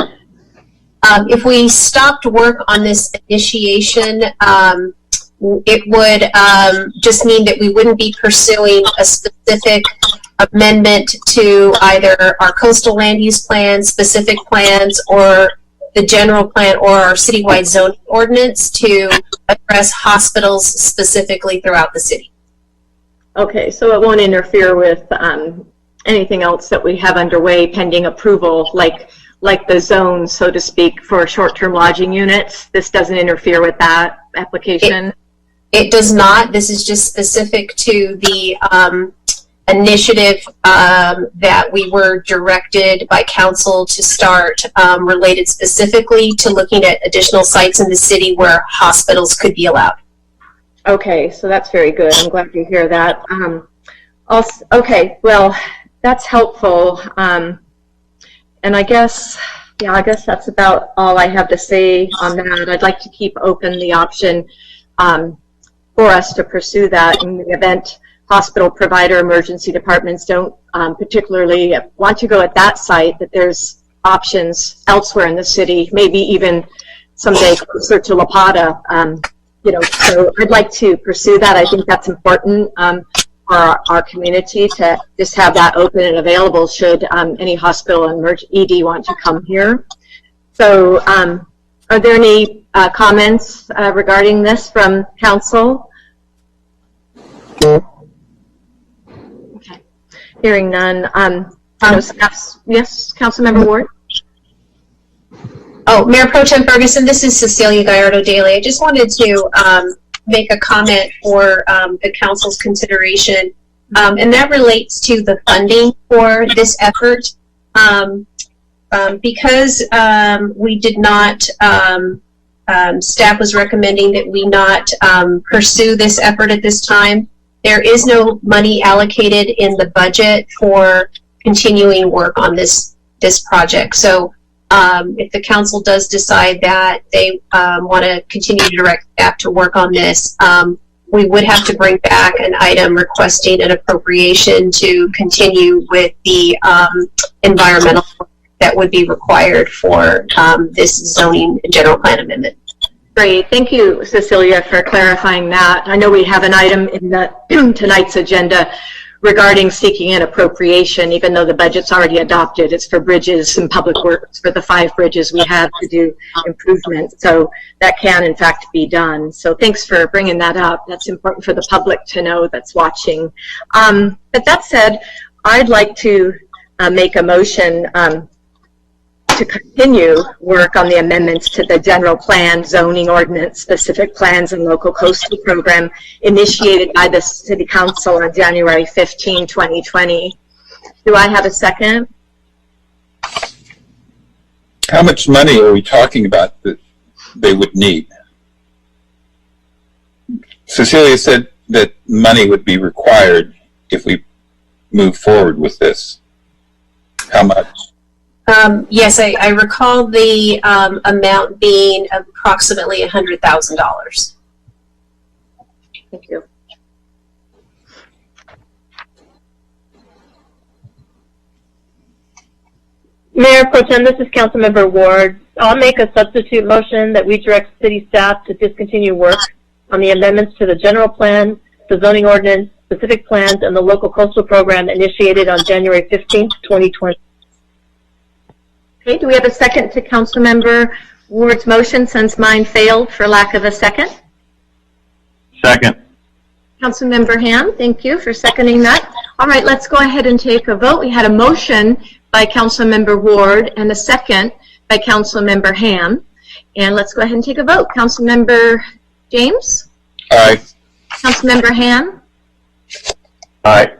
If we stopped work on this initiation, it would just mean that we wouldn't be pursuing a specific amendment to either our coastal land use plan, specific plans, or the general plan or our citywide zoning ordinance to address hospitals specifically throughout the city. Okay, so it won't interfere with anything else that we have underway pending approval, like the zone, so to speak, for short-term lodging units. This doesn't interfere with that application? It does not. This is just specific to the initiative that we were directed by council to start related specifically to looking at additional sites in the city where hospitals could be allowed. Okay, so that's very good. I'm glad to hear that. Also, okay, well, that's helpful. And I guess that's about all I have to say on that. I'd like to keep open the option for us to pursue that in the event hospital provider emergency departments don't particularly want to go at that site, that there's options elsewhere in the city, maybe even someday closer to La Plata. So I'd like to pursue that. I think that's important for our community to just have that open and available should any hospital and ED want to come here. So are there any comments regarding this from council? Okay. Hearing none. Yes, Councilmember Ward? Oh, Mayor Pro Tem Ferguson, this is Cecilia Gallardo-Daly. I just wanted to make a comment for the council's consideration, and that relates to the funding for this effort. Because we did not, staff was recommending that we not pursue this effort at this time. There is no money allocated in the budget for continuing work on this project. So if the council does decide that they want to continue to direct staff to work on this, we would have to bring back an item requesting an appropriation to continue with the environmental work that would be required for this zoning and general plan amendment. Great. Thank you, Cecilia, for clarifying that. I know we have an item in the tonight's agenda regarding seeking an appropriation, even though the budget's already adopted. It's for bridges and public works for the 5 bridges we have to do improvements. So that can, in fact, be done. So thanks for bringing that up. That's important for the public to know that's watching. But that said, I'd like to make a motion to continue work on the amendments to the general plan, zoning ordinance, specific plans, and local coastal program initiated by the City Council on January 15, 2020. Do I have a second? How much money are we talking about that they would need? Cecilia said that money would be required if we move forward with this. How much? Yes, I recall the amount being approximately $100,000. Thank you. Mayor Pro Tem, this is Councilmember Ward. I'll make a substitute motion that we direct city staff to discontinue work on the amendments to the general plan, the zoning ordinance, specific plans, and the local coastal program initiated on January 15th, 2020. Okay, do we have a second to Councilmember Ward's motion since mine failed for lack of a second? Second. Councilmember Ham, thank you for seconding that. All right, let's go ahead and take a vote. We had a motion by Councilmember Ward and a second by Councilmember Ham. And let's go ahead and take a vote. Councilmember James? Aye. Councilmember Ham? Aye.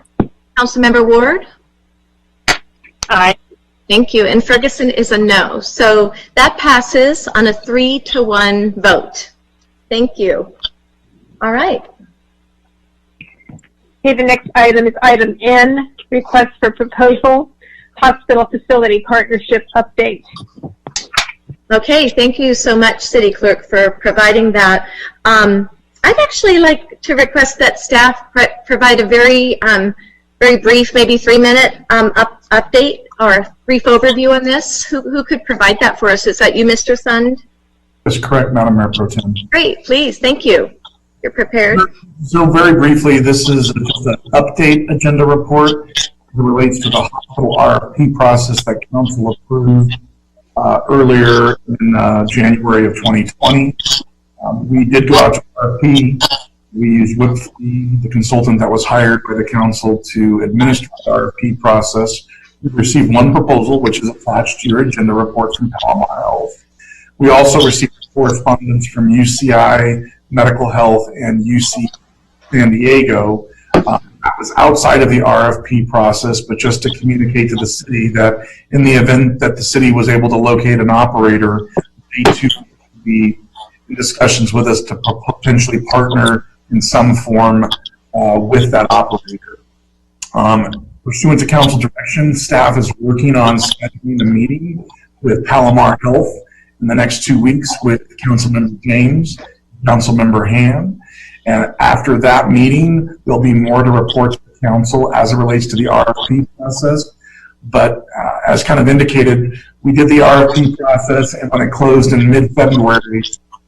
Councilmember Ward? Aye. Thank you. And Ferguson is a no. So that passes on a 3-to-1 vote. Thank you. All right. Okay, the next item is item N, request for proposal, hospital facility partnership update. Okay, thank you so much, City Clerk, for providing that. I'd actually like to request that staff provide a very brief, maybe 3-minute update or brief overview on this. Who could provide that for us? Is that you, Mr. Sund? That's correct, Madam Mayor Pro Tem. Great, please, thank you. You're prepared. So very briefly, this is just an update agenda report that relates to the hospital RFP process that Council approved earlier in January of 2020. We did go out to RFP. We used Whipfee, the consultant that was hired by the Council to administer the RFP process. We received one proposal, which is attached to your agenda report from Palomar Health. We also received correspondence from UCI Medical Health and UC San Diego. That was outside of the RFP process, but just to communicate to the city that in the event that the city was able to locate an operator, they too would be in discussions with us to potentially partner in some form with that operator. Pursuant to council direction, staff is working on scheduling a meeting with Palomar Health in the next 2 weeks with Councilmember James, Councilmember Ham, And after that meeting, there'll be more to report to the council as it relates to the RFP process. But as kind of indicated, we did the RFP process, and when it closed in mid-February,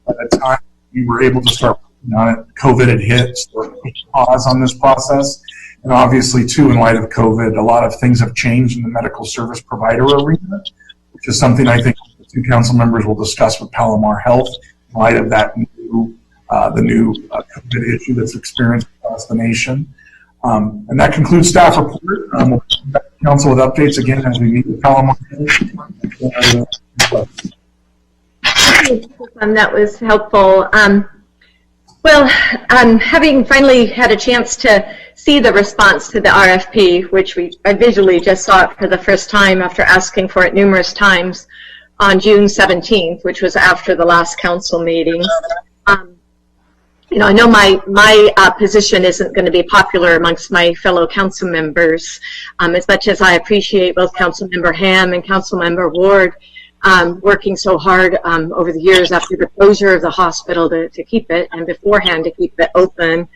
by the time we were able to start working on it, COVID had hit, so there was a pause on this process. And obviously, too, in light of COVID, a lot of things have changed in the medical service provider arena, which is something I think the two council members will discuss with Palomar Health in light of that new, COVID issue that's experienced across the nation. And that concludes staff report. We'll come back to council with updates again as we meet with Palomar Health. That was helpful. Having finally had a chance to see the response to the RFP, which I visually just saw it for the first time after asking for it numerous times on June 17th, which was after the last council meeting. I know my position isn't going to be popular amongst my fellow council members, as much as I appreciate both Councilmember Ham and Councilmember Ward working so hard over the years after the closure of the hospital to keep it, and beforehand to keep it open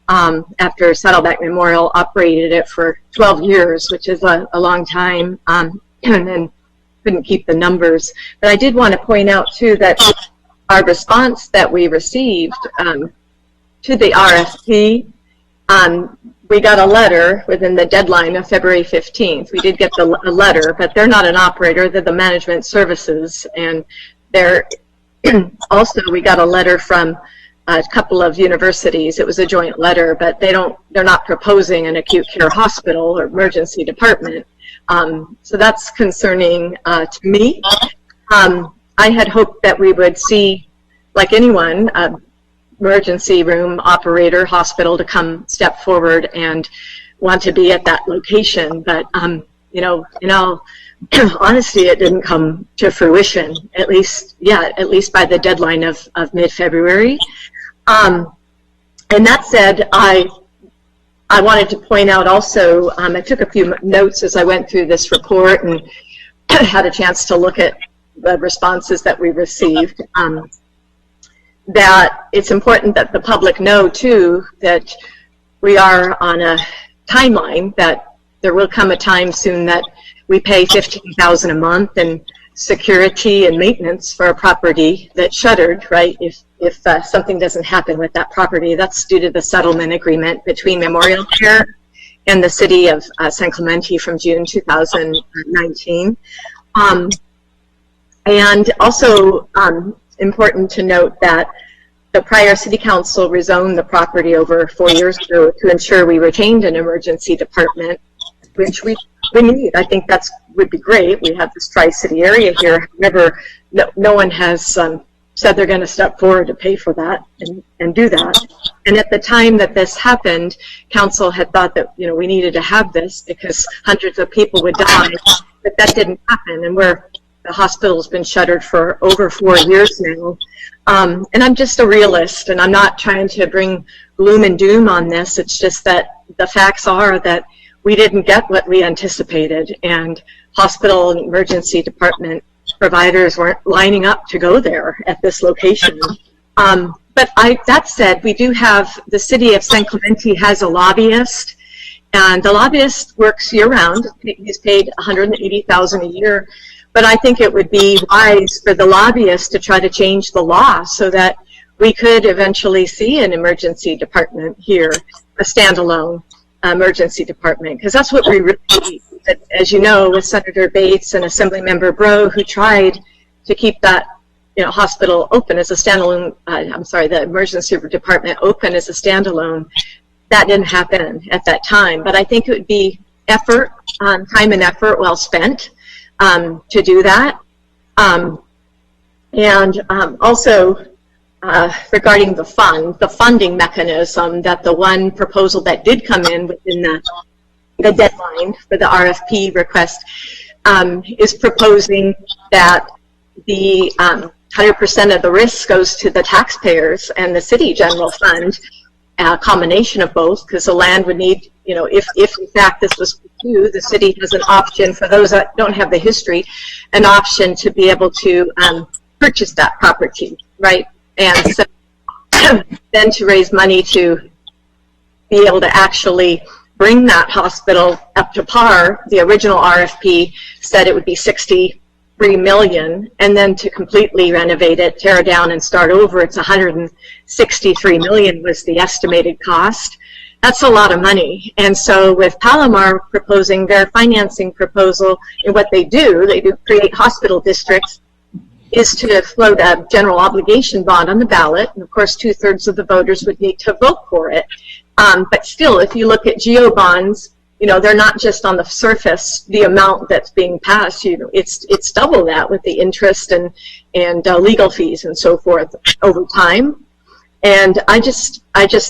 after Saddleback Memorial operated it for 12 years, which is a long time, and then couldn't keep the numbers. But I did want to point out, too, that our response that we received to the RFP, we got a letter within the deadline of February 15th. We did get a letter, but they're not an operator, they're the management services. And they're also, we got a letter from a couple of universities. It was a joint letter, but they're not proposing an acute care hospital or emergency department. So that's concerning to me. I had hoped that we would see, like anyone, emergency room operator, hospital, to come step forward and want to be at that location. But, in all honesty, it didn't come to fruition, at least by the deadline of mid-February. And that said, I wanted to point out also, I took a few notes as I went through this report and had a chance to look at the responses that we received. That it's important that the public know, too, that we are on a timeline, that there will come a time soon that we pay $15,000 a month in security and maintenance for a property that's shuttered, right? If something doesn't happen with that property, that's due to the settlement agreement between Memorial Care and the city of San Clemente from June 2019. And also, important to note that the prior city council rezoned the property over 4 years ago to ensure we retained an emergency department, which we need. I think that would be great. We have this tri-city area here. However, no one has said they're going to step forward to pay for that and do that. And at the time that this happened, council had thought that we needed to have this because hundreds of people would die, but that didn't happen. And the hospital's been shuttered for over 4 years now. And I'm just a realist, and I'm not trying to bring gloom and doom on this. It's just that the facts are that we didn't get what we anticipated, and hospital and emergency department providers weren't lining up to go there at this location. But that said, we do have, the city of San Clemente has a lobbyist, and the lobbyist works year-round. He's paid $180,000 a year. But I think it would be wise for the lobbyists to try to change the law so that we could eventually see an emergency department here, a standalone emergency department, because that's what we really need. But as you know, with Senator Bates and Assemblymember Breaux, who tried to keep that hospital open as a standalone, the emergency department open as a standalone, that didn't happen at that time. But I think it would be effort, time and effort well spent to do that. Also, regarding the funding mechanism, that the one proposal that did come in within the deadline for the RFP request is proposing that the 100% of the risk goes to the taxpayers and the city general fund, a combination of both, because the land would need, if in fact this was due, the city has an option, for those that don't have the history, an option to be able to purchase that property, right? And so then to raise money to be able to actually bring that hospital up to par. The original RFP said it would be $63 million, and then to completely renovate it, tear it down, and start over, it's $163 million was the estimated cost. That's a lot of money. And so with Palomar proposing their financing proposal, and what they do create hospital districts, is to float a general obligation bond on the ballot. And of course, 2/3 of the voters would need to vote for it. But still, if you look at GO bonds, you know, they're not just on the surface, the amount that's being passed, you know, it's double that with the interest and legal fees and so forth over time. And I just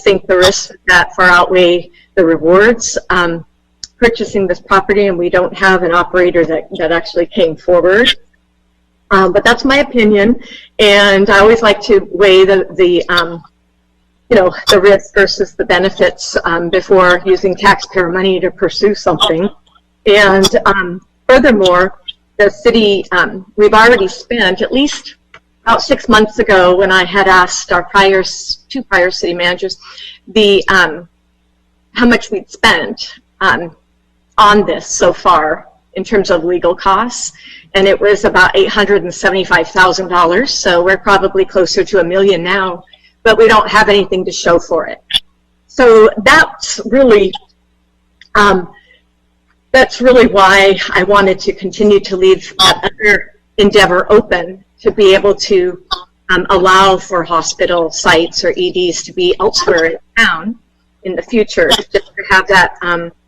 think the risks of that far outweigh the rewards. Purchasing this property, and we don't have an operator that actually came forward. But that's my opinion, and I always like to weigh the risk versus the benefits before using taxpayer money to pursue something. And furthermore, the city, we've already spent, at least about 6 months ago when I had asked our two prior city managers how much we'd spent on this so far in terms of legal costs, and it was about $875,000, so we're probably closer to $1 million now, but we don't have anything to show for it. So that's really why I wanted to continue to leave that other endeavor open, to be able to allow for hospital sites or EDs to be elsewhere in town in the future, just to have that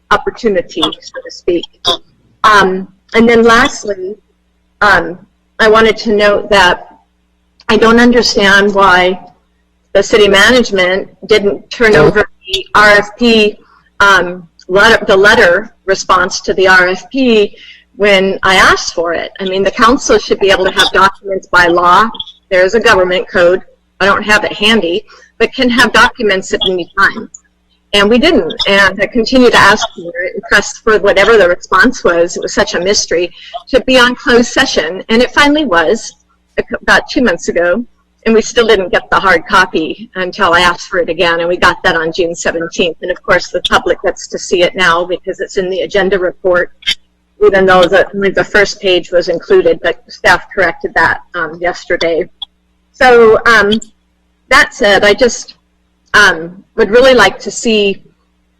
opportunity, so to speak. And then lastly, I wanted to note that I don't understand why the city management didn't turn over the RFP, the letter response to the RFP when I asked for it. I mean, the council should be able to have documents by law. There's a government code. I don't have it handy, but can have documents at any time. And we didn't, and I continued to ask for it and pressed for whatever the response was. It was such a mystery to be on closed session, and it finally was about 2 months ago, and we still didn't get the hard copy until I asked for it again, and we got that on June 17th. And of course, the public gets to see it now because it's in the agenda report, even though only the first page was included, but staff corrected that yesterday. So that said, I just would really like to see,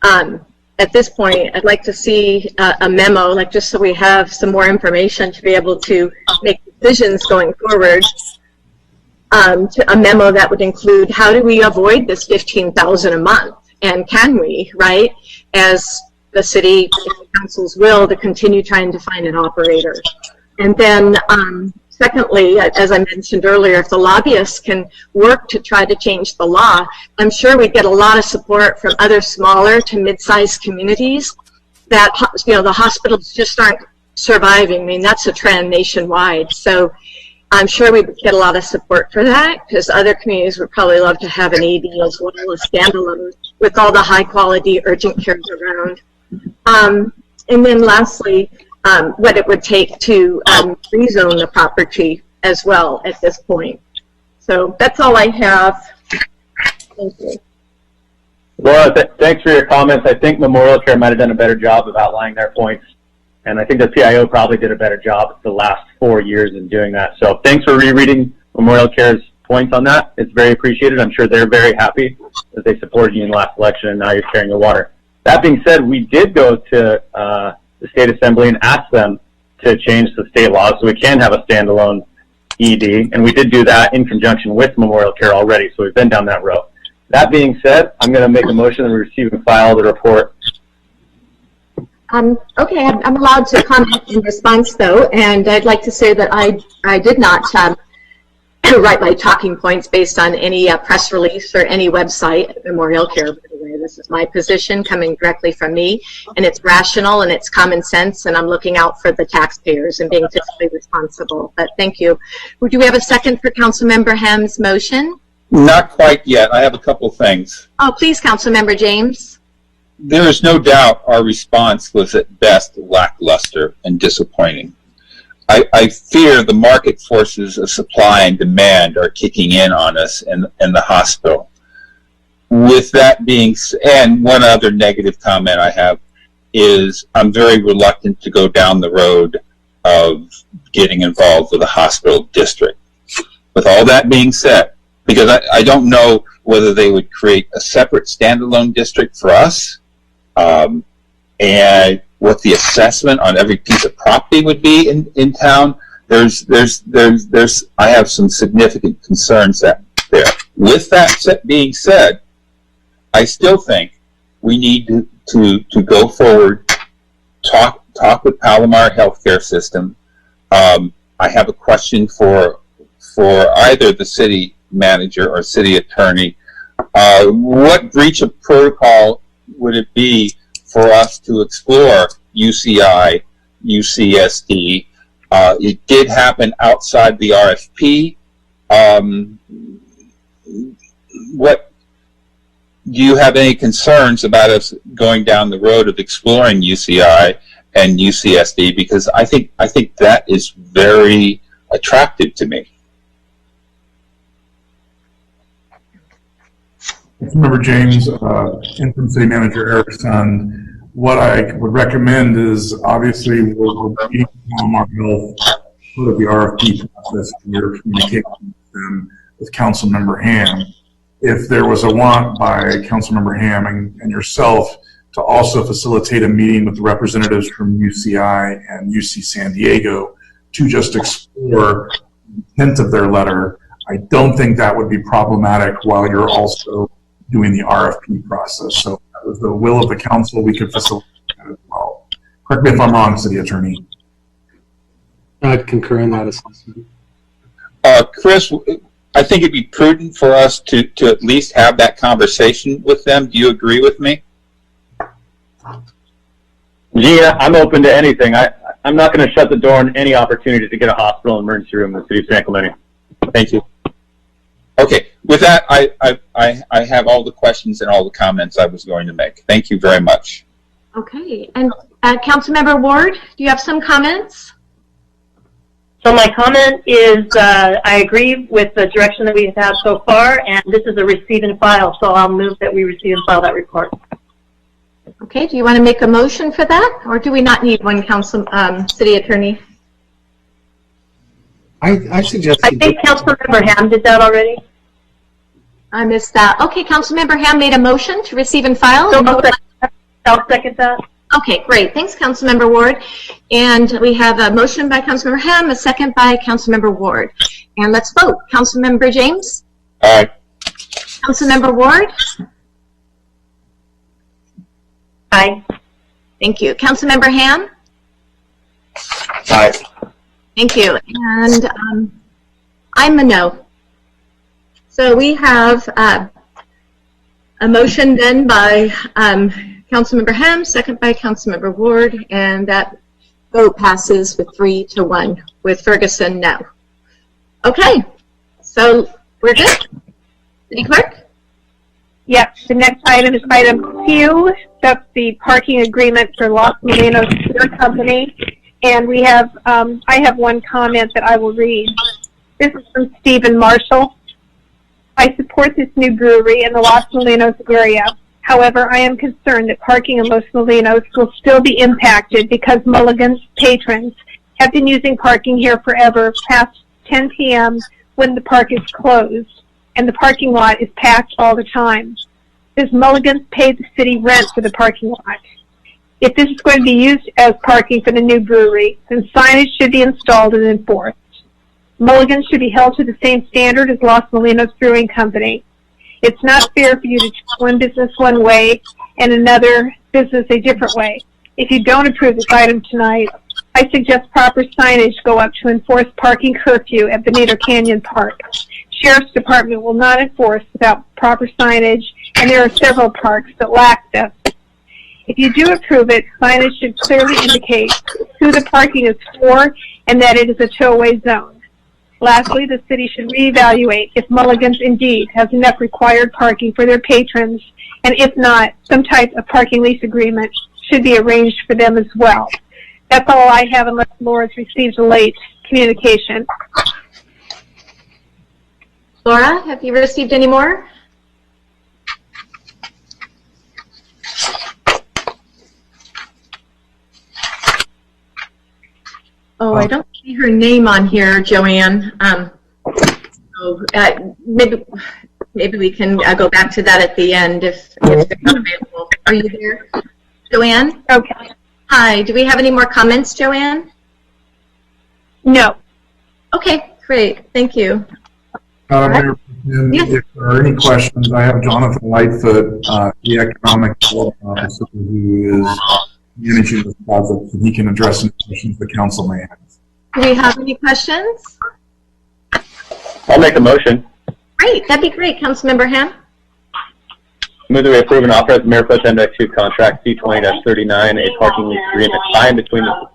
at this point, I'd like to see a memo, like just so we have some more information to be able to make decisions going forward. A memo that would include how do we avoid this $15,000 a month, and can we, right, as the city council's will, to continue trying to find an operator. And then secondly, as I mentioned earlier, if the lobbyists can work to try to change the law, I'm sure we'd get a lot of support from other smaller to mid-sized communities that, you know, the hospitals just aren't surviving. I mean, that's a trend nationwide. So I'm sure we'd get a lot of support for that, because other communities would probably love to have an ED as well, a standalone, with all the high-quality urgent cares around. And then lastly, what it would take to rezone the property as well at this point. So that's all I have. Thank you. Laura, thanks for your comments. I think Memorial Care might have done a better job of outlining their points, and I think the PIO probably did a better job the last 4 years in doing that. So thanks for rereading Memorial Care's points on that. It's very appreciated. I'm sure they're very happy that they supported you in the last election, and now you're carrying the water. That being said, we did go to the State Assembly and ask them to change the state law so we can have a standalone ED, and we did do that in conjunction with Memorial Care already, so we've been down that road. That being said, I'm going to make a motion that we receive and file the report. Okay, I'm allowed to comment in response, though, and I'd like to say that I did not write my talking points based on any press release or any website at Memorial Care. By the way, this is my position coming directly from me, and it's rational and it's common sense, and I'm looking out for the taxpayers and being fiscally responsible. But thank you. Do we have a second for Councilmember Ham's motion? Not quite yet. I have a couple things. Oh, please, Councilmember James. There is no doubt our response was at best lackluster and disappointing. I fear the market forces of supply and demand are kicking in on us in the hospital. with that being, and one other negative comment I have is I'm very reluctant to go down the road of getting involved with a hospital district. With all that being said, because I don't know whether they would create a separate standalone district for us, and what the assessment on every piece of property would be in town. I have some significant concerns there. With that being said, I still think we need to go forward, talk with Palomar Healthcare System. I have a question for either the city manager or city attorney. What breach of protocol would it be for us to explore UCI, UCSD? It did happen outside the RFP. What do you have any concerns about us going down the road of exploring UCI and UCSD? Because I think that is very attractive to me. Councilmember James, Interim City Manager Erickson, what I would recommend is obviously we're meeting Palomar Health for the RFP process and your communication with them with Councilmember Ham. If there was a want by Councilmember Ham and yourself to also facilitate a meeting with the representatives from UCI and UC San Diego to just explore the intent of their letter, I don't think that would be problematic while you're also doing the RFP process. So that was the will of the council. We could facilitate that as well. Correct me if I'm wrong, City Attorney. I'd concur in that assessment. Chris, I think it'd be prudent for us to at least have that conversation with them. Do you agree with me? Yeah, I'm open to anything. I'm not going to shut the door on any opportunity to get a hospital emergency room in the city of San Clemente. Thank you. Okay, with that, I have all the questions and all the comments I was going to make. Thank you very much. Okay, and Councilmember Ward, do you have some comments? So my comment is I agree with the direction that we have had so far, and this is a receive and file, so I'll move that we receive and file that report. Okay, do you want to make a motion for that, or do we not need one, City Attorney? I suggest. I think Councilmember Ham did that already. I missed that. Okay, Councilmember Ham made a motion to receive and file. So I'll second that. Okay, great. Thanks, Councilmember Ward. And we have a motion by Councilmember Ham, a second by Councilmember Ward. And let's vote. Councilmember James? Aye. Councilmember Ward? Aye. Thank you. Councilmember Ham? Aye. Thank you. And I'm a no. So we have a motion then by Councilmember Ham, second by Councilmember Ward, and that vote passes with 3-1 with Ferguson no. Okay, so we're good. City Clerk? Yep, the next item is item Q. That's the parking agreement for Los Molinos Beer Company. And we have, I have one comment that I will read. This is from Stephen Marshall. I support this new brewery in the Los Molinos area. However, I am concerned that parking in Los Molinos will still be impacted because Mulligan's patrons have been using parking here forever past 10 p.m. when the park is closed and the parking lot is packed all the time. Does Mulligan's pay the city rent for the parking lot? If this is going to be used as parking for the new brewery, then signage should be installed and enforced. Mulligan should be held to the same standard as Los Molinos Brewing Company. It's not fair for you to treat one business one way and another business a different way. If you don't approve this item tonight, I suggest proper signage go up to enforce parking curfew at Bonito Canyon Park. Sheriff's Department will not enforce without proper signage, and there are several parks that lack this. If you do approve it, signage should clearly indicate who the parking is for and that it is a tow-away zone. Lastly, the city should reevaluate if Mulligan's indeed has enough required parking for their patrons, and if not, some type of parking lease agreement should be arranged for them as well. That's all I have unless Laura's received a late communication. Laura, have you received any more? Oh, I don't see her name on here, Joanne. Maybe we can go back to that at the end if they're not available. Are you there, Joanne? Okay. Hi. Do we have any more comments, Joanne? No. Okay, great. Thank you. Mayor, Yes. if there are any questions, I have Jonathan Lightfoot, the Economic Development Officer, who is managing this project, and he can address any questions the council may have. Do we have any questions? I'll make a motion. Great. That'd be great. Councilmember Ham? Move that we approve and authorize the Mayor Pro Tem to execute contract C20-39, a parking lease agreement signed between the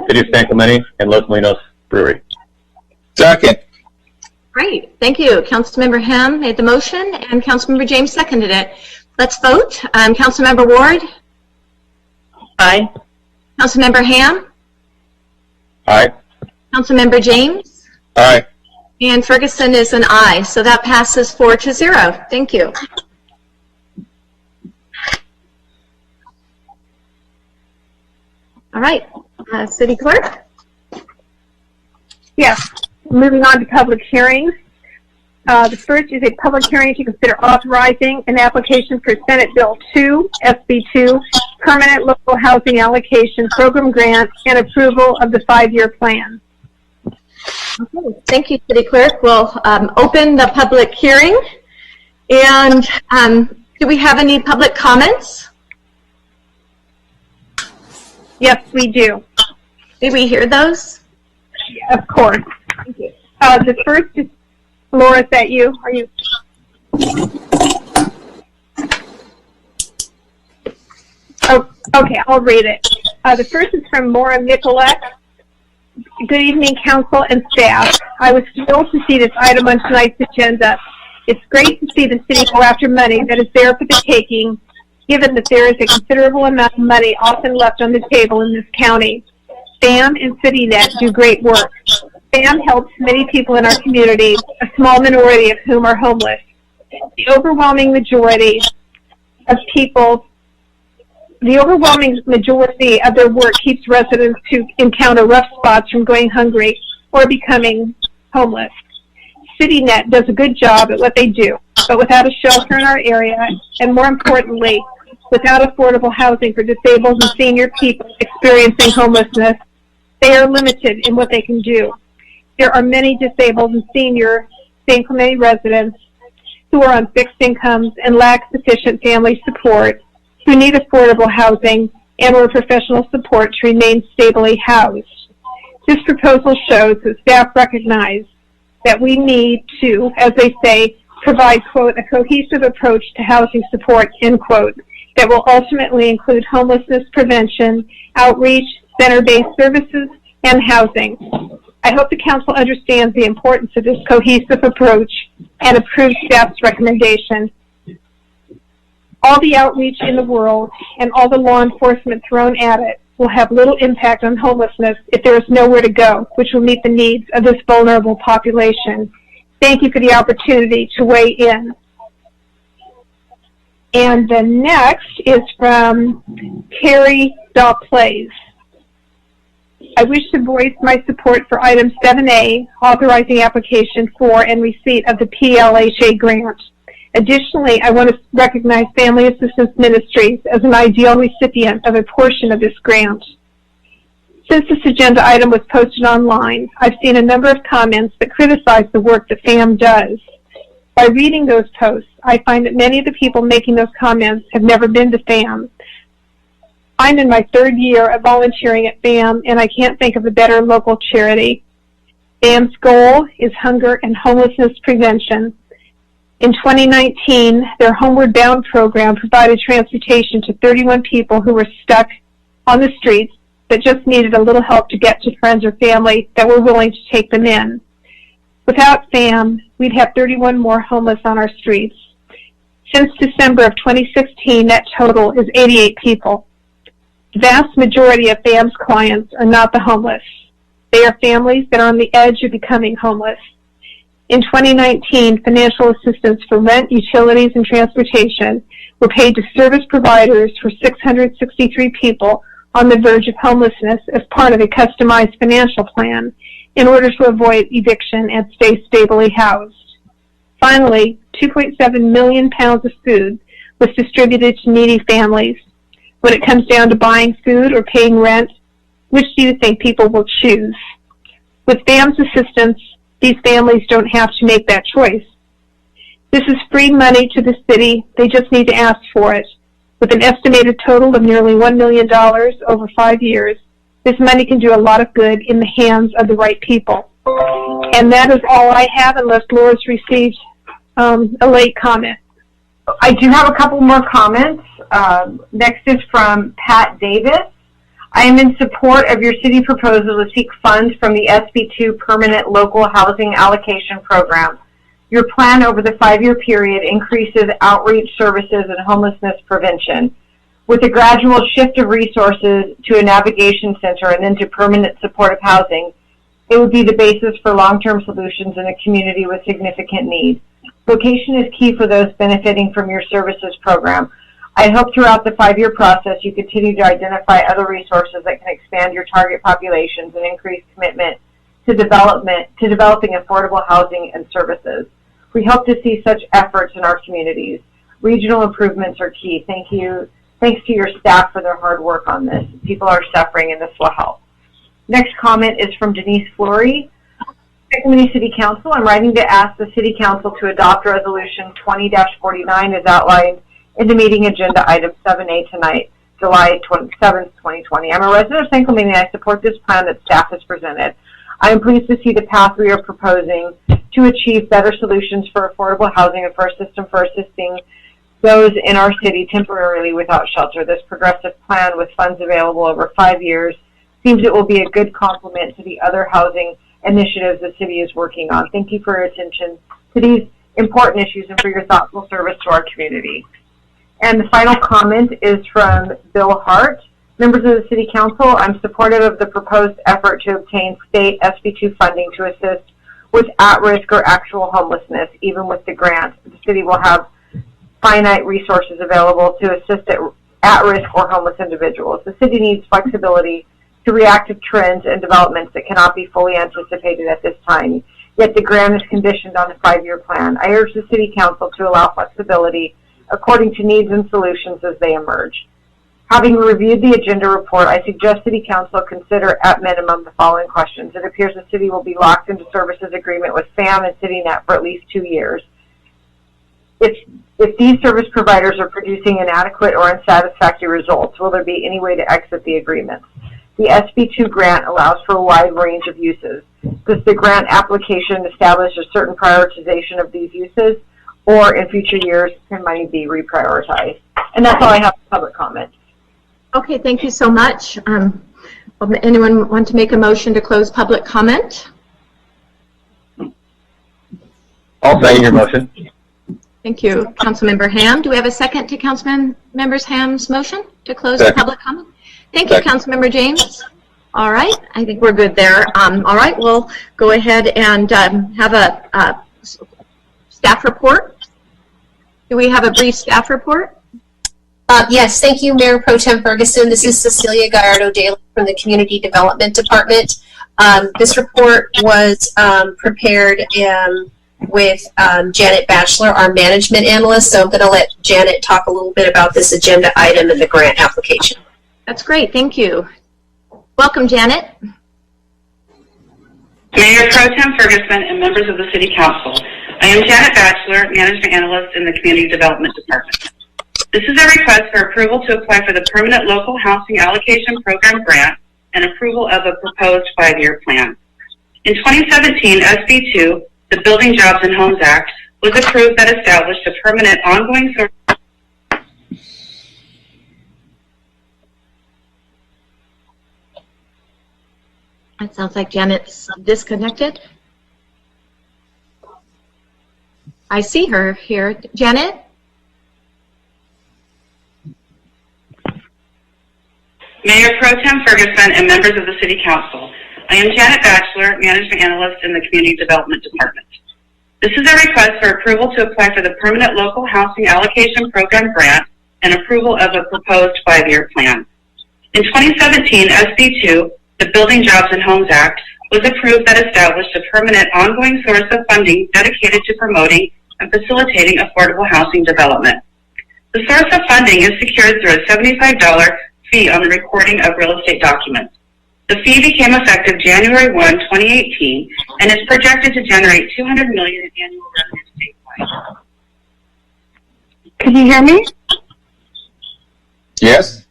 City of San Clemente and Los Molinos Brewery. Second. Great. Thank you. Councilmember Ham made the motion and Councilmember James seconded it. Let's vote. Councilmember Ward? Aye. Councilmember Ham? Aye. Councilmember James? Aye. And Ferguson is an aye, so that passes 4-0. Thank you. All right, City Clerk? Yes. Moving on to public hearings. The first is a public hearing to consider authorizing an application for Senate Bill 2, SB 2, Permanent Local Housing Allocation Program Grant and approval of the 5-year plan. Okay, thank you, City Clerk. We'll open the public hearing. And do we have any public comments? Yes, we do. Did we hear those? Of course. Thank you. The first is, Laura, is that you? Are you? Oh, okay, I'll read it. The first is from Maura Nicolette. Good evening, council and staff. I was thrilled to see this item on tonight's agenda. It's great to see the city go after money that is there for the taking, given that there is a considerable amount of money often left on the table in this county. FAM and CityNet do great work. FAM helps many people in our community, a small minority of whom are homeless. The overwhelming majority of their work keeps residents who encounter rough spots from going hungry or becoming homeless. CityNet does a good job at what they do, but without a shelter in our area, and more importantly, without affordable housing for disabled and senior people experiencing homelessness, they are limited in what they can do. There are many disabled and senior San Clemente residents who are on fixed incomes and lack sufficient family support, who need affordable housing and or professional support to remain stably housed. This proposal shows that staff recognize that we need to, as they say, provide, quote, a cohesive approach to housing support, end quote, that will ultimately include homelessness prevention, outreach, center-based services, and housing. I hope the council understands the importance of this cohesive approach and approves staff's recommendation. All the outreach in the world and all the law enforcement thrown at it will have little impact on homelessness if there is nowhere to go, which will meet the needs of this vulnerable population. Thank you for the opportunity to weigh in. And the next is from Carrie Dawplays. I wish to voice my support for item 7A, authorizing application for and receipt of the PLHA grant. Additionally, I want to recognize Family Assistance Ministries as an ideal recipient of a portion of this grant. Since this agenda item was posted online, I've seen a number of comments that criticize the work that FAM does. By reading those posts, I find that many of the people making those comments have never been to FAM. I'm in my 3rd year of volunteering at FAM, and I can't think of a better local charity. FAM's goal is hunger and homelessness prevention. In 2019, their Homeward Bound program provided transportation to 31 people who were stuck on the streets that just needed a little help to get to friends or family that were willing to take them in. Without FAM, we'd have 31 more homeless on our streets. Since December of 2016, that total is 88 people. The vast majority of FAM's clients are not the homeless. They are families that are on the edge of becoming homeless. In 2019, financial assistance for rent, utilities, and transportation were paid to service providers for 663 people on the verge of homelessness as part of a customized financial plan in order to avoid eviction and stay stably housed. Finally, 2.7 million pounds of food was distributed to needy families. When it comes down to buying food or paying rent, which do you think people will choose? With FAM's assistance, these families don't have to make that choice. This is free money to the city. They just need to ask for it. With an estimated total of nearly $1 million over 5 years, this money can do a lot of good in the hands of the right people. And that is all I have, unless Laura's received a late comment. I do have a couple more comments. Next is from Pat Davis. I am in support of your city proposal to seek funds from the SB2 Permanent Local Housing Allocation Program. Your plan over the 5-year period increases outreach services and homelessness prevention. With a gradual shift of resources to a navigation center and then to permanent supportive housing, it would be the basis for long-term solutions in a community with significant need. Location is key for those benefiting from your services program. I hope throughout the 5-year process you continue to identify other resources that can expand your target populations and increase commitment to developing affordable housing and services. We hope to see such efforts in our communities. Regional improvements are key. Thank you. Thanks to your staff for their hard work on this. People are suffering and this will help. Next comment is from Denise Flory. Clemente City Council, I'm writing to ask the City Council to adopt Resolution 20-49 as outlined in the meeting agenda item 7A tonight, July 7th, 2020. I'm a resident of San Clemente and I support this plan that staff has presented. I am pleased to see the path we are proposing to achieve better solutions for affordable housing and for a system for assisting those in our city temporarily without shelter. This progressive plan with funds available over 5 years seems it will be a good complement to the other housing initiatives the city is working on. Thank you for your attention to these important issues and for your thoughtful service to our community. And the final comment is from Bill Hart. Members of the City Council, I'm supportive of the proposed effort to obtain state SB2 funding to assist with at-risk or actual homelessness. Even with the grant, the city will have finite resources available to assist at-risk or homeless individuals. The city needs flexibility to react to trends and developments that cannot be fully anticipated at this time, yet the grant is conditioned on a 5-year plan. I urge the City Council to allow flexibility according to needs and solutions as they emerge. Having reviewed the agenda report, I suggest City Council consider at minimum the following questions. It appears the city will be locked into services agreement with FAM and CityNet for at least 2 years. If these service providers are producing inadequate or unsatisfactory results, will there be any way to exit the agreements? The SB2 grant allows for a wide range of uses. Does the grant application establish a certain prioritization of these uses, or in future years can money be reprioritized? And that's all I have for public comment. Okay, thank you so much. Anyone want to make a motion to close public comment? I'll second your motion. Thank you, Councilmember Ham. Do we have a second to Councilmember Ham's motion to close the public comment? Thank you, Councilmember James. All right, I think we're good there. All right, we'll go ahead and have a staff report. Do we have a brief staff report? Yes, thank you, Mayor Pro Tem Ferguson. This is Cecilia Gallardo-Daly from the Community Development Department. This report was prepared with Janet Batchelor, our management analyst, so I'm going to let Janet talk a little bit about this agenda item and the grant application. That's great, thank you. Welcome, Janet. Mayor Pro Tem Ferguson and members of the City Council, I am Janet Batchelor, management analyst in the Community Development Department. This is a request for approval to apply for the Permanent Local Housing Allocation Program grant and approval of a proposed 5-year plan. In 2017, SB2, the Building Jobs and Homes Act, was approved that established a permanent ongoing service. That sounds like Janet's disconnected. I see her here. Janet? Mayor Pro Tem Ferguson and members of the City Council, I am Janet Batchelor, management analyst in the Community Development Department. This is a request for approval to apply for the Permanent Local Housing Allocation Program grant and approval of a proposed 5-year plan. In In 2017, SB2, the Building Jobs and Homes Act, was approved that established a permanent ongoing source of funding dedicated to promoting and facilitating affordable housing development. The source of funding is secured through a $75 fee on the recording of real estate documents. The fee became effective January 1, 2018, and is projected to generate $200 million in annual revenue statewide. Can you hear me? Yes?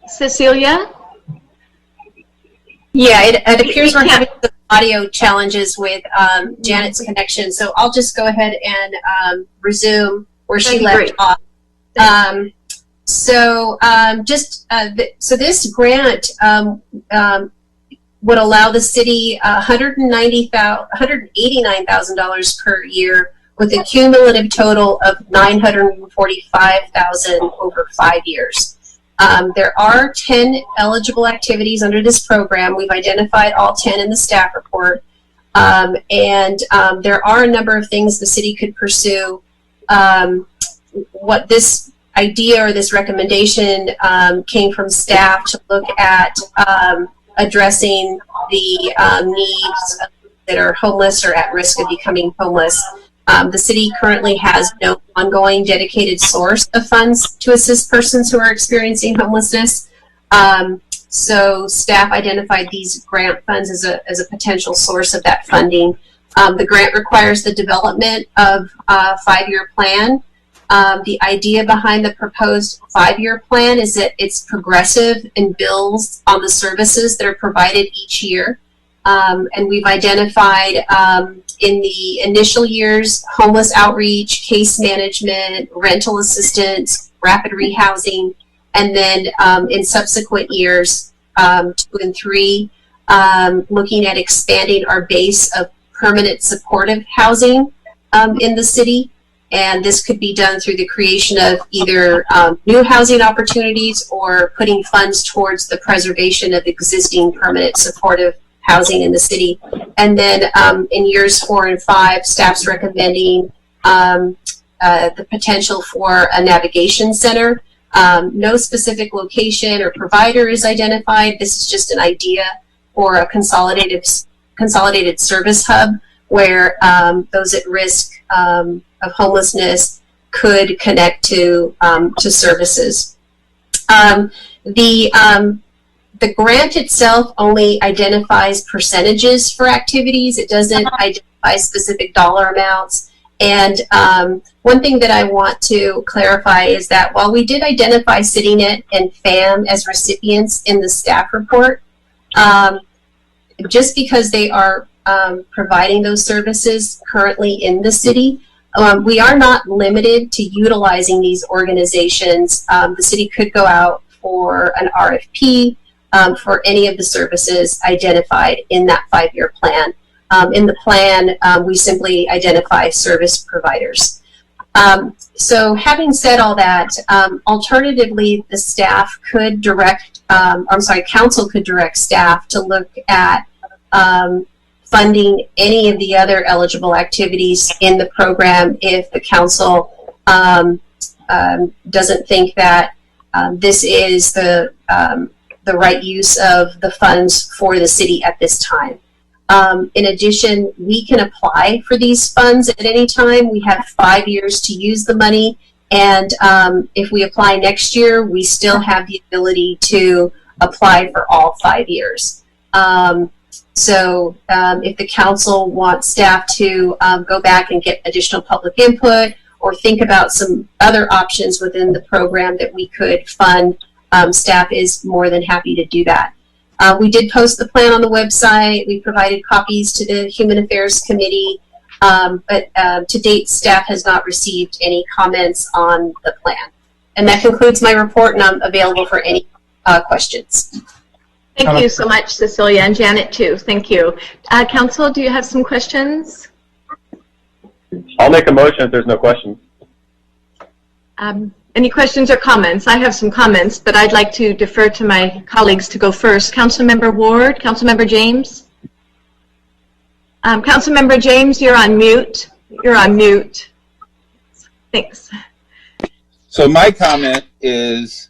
Cecilia? Yeah, it appears we're having some audio challenges with Janet's connection, so I'll just go ahead and resume where she left off. So this grant would allow the city $189,000 per year, with a cumulative total of $945,000 over 5 years. There are 10 eligible activities under this program. We've identified all 10 in the staff report. There are a number of things the city could pursue. What this idea or this recommendation came from staff to look at addressing the needs that are homeless or at risk of becoming homeless. The city currently has no ongoing dedicated source of funds to assist persons who are experiencing homelessness. So staff identified these grant funds as a potential source of that funding. The grant requires the development of a 5-year plan. The idea behind the proposed 5-year plan is that it's progressive and builds on the services that are provided each year. And we've identified in the initial years, homeless outreach, case management, rental assistance, rapid rehousing, and then in subsequent years, 2 and 3, looking at expanding our base of permanent supportive housing in the city. And this could be done through the creation of either new housing opportunities or putting funds towards the preservation of existing permanent supportive housing in the city. And then in years 4 and 5, staff's recommending the potential for a navigation center. No specific location or provider is identified. This is just an idea for a consolidated service hub where those at risk of homelessness could connect to services. The grant itself only identifies percentages for activities. It doesn't identify specific dollar amounts. And one thing that I want to clarify is that while we did identify CityNet and FAM as recipients in the staff report, just because they are providing those services currently in the city, we are not limited to utilizing these organizations. The city could go out for an RFP for any of the services identified in that 5-year plan. In the plan, we simply identify service providers. So having said all that, alternatively, the staff could direct, council could direct staff to look at funding any of the other eligible activities in the program if the council doesn't think that this is the right use of the funds for the city at this time. In addition, we can apply for these funds at any time. We have 5 years to use the money, and if we apply next year, we still have the ability to apply for all 5 years. So if the council wants staff to go back and get additional public input or think about some other options within the program that we could fund, staff is more than happy to do that. We did post the plan on the website. We provided copies to the Human Affairs Committee, but to date, staff has not received any comments on the plan. And that concludes my report, and I'm available for any questions. Thank you so much, Cecilia, and Janet too. Thank you. Council, do you have some questions? I'll make a motion if there's no questions. Any questions or comments? I have some comments, but I'd like to defer to my colleagues to go first. Councilmember Ward, Councilmember James. Councilmember James, you're on mute. You're on mute. Thanks. So my comment is,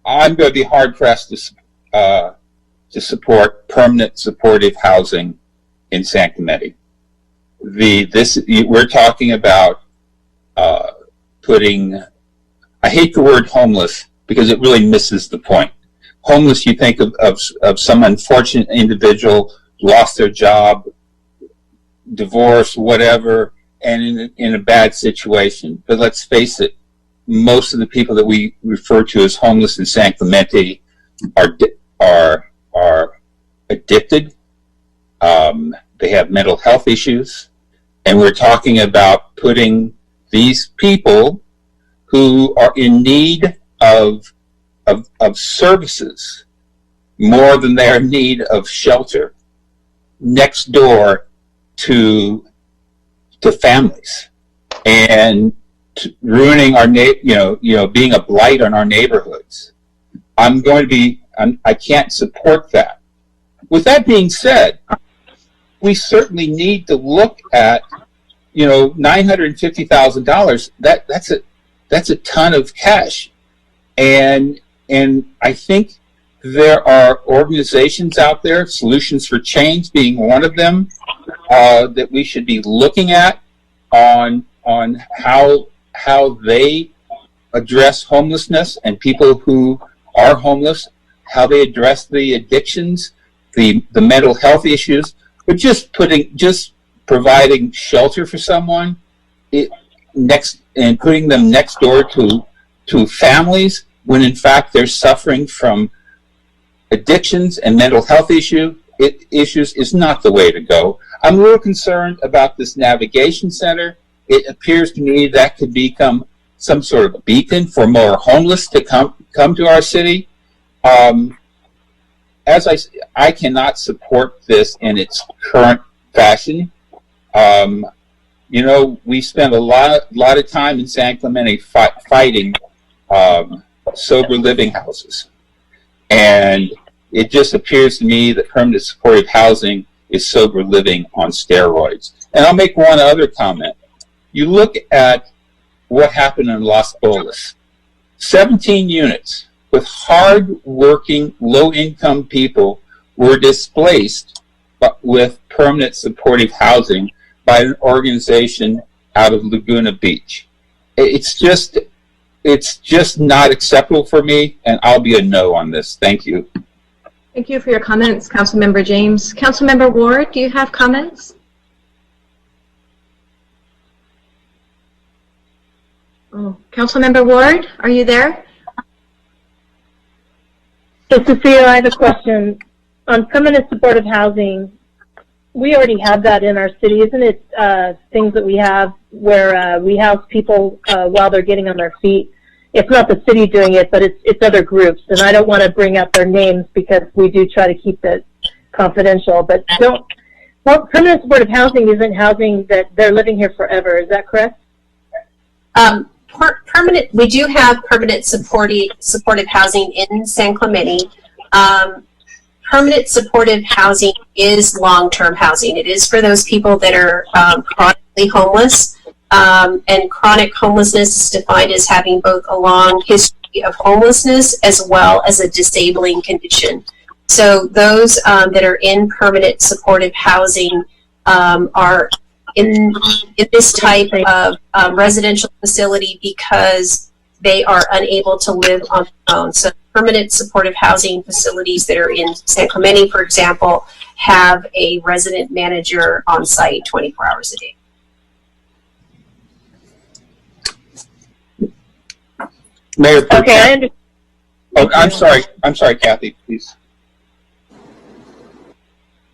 I'm going to be hard pressed to support permanent supportive housing in San Clemente. We're talking about putting, I hate the word homeless because it really misses the point. Homeless, you think of some unfortunate individual, lost their job, divorce, whatever, and in a bad situation. But let's face it, most of the people that we refer to as homeless in San Clemente are addicted. They have mental health issues, and we're talking about putting these people who are in need of services more than they are in need of shelter next door to families, and ruining our being a blight on our neighborhoods. I can't support that. With that being said, we certainly need to look at, $950,000. That's a ton of cash, and I think there are organizations out there, Solutions for Change being one of them, that we should be looking at on how they address homelessness and people who are homeless, how they address the addictions, the mental health issues, but just providing shelter for someone and putting them next door to families when in fact they're suffering from addictions and mental health issues is not the way to go. I'm a little concerned about this navigation center. It appears to me that could become some sort of beacon for more homeless to come to our city. As I cannot support this in its current fashion. We spend a lot of time in San Clemente fighting sober living houses, and it just appears to me that permanent supportive housing is sober living on steroids. And I'll make one other comment. You look at what happened in Las Bolas. 17 units with hard-working, low-income people were displaced with permanent supportive housing by an organization out of Laguna Beach. It's just not acceptable for me, and I'll be a no on this. Thank you. Thank you for your comments, Councilmember James. Councilmember Ward, do you have comments? Oh, Councilmember Ward, are you there? So, Sophia, I have a question. On permanent supportive housing, we already have that in our city. Isn't it things that we have where we house people while they're getting on their feet? It's not the city doing it, but it's other groups. And I don't want to bring up their names because we do try to keep it confidential. But permanent supportive housing isn't housing that they're living here forever. Is that correct? We do have permanent supportive housing in San Clemente. Permanent supportive housing is long-term housing. It is for those people that are chronically homeless, and chronic homelessness is defined as having both a long history of homelessness as well as a disabling condition. So those that are in permanent supportive housing are in this type of residential facility because they are unable to live on their own. So permanent supportive housing facilities that are in San Clemente, for example, have a resident manager on site 24 hours a day. Mayor Pro Okay, I understand. Oh, I'm sorry, Kathy, please.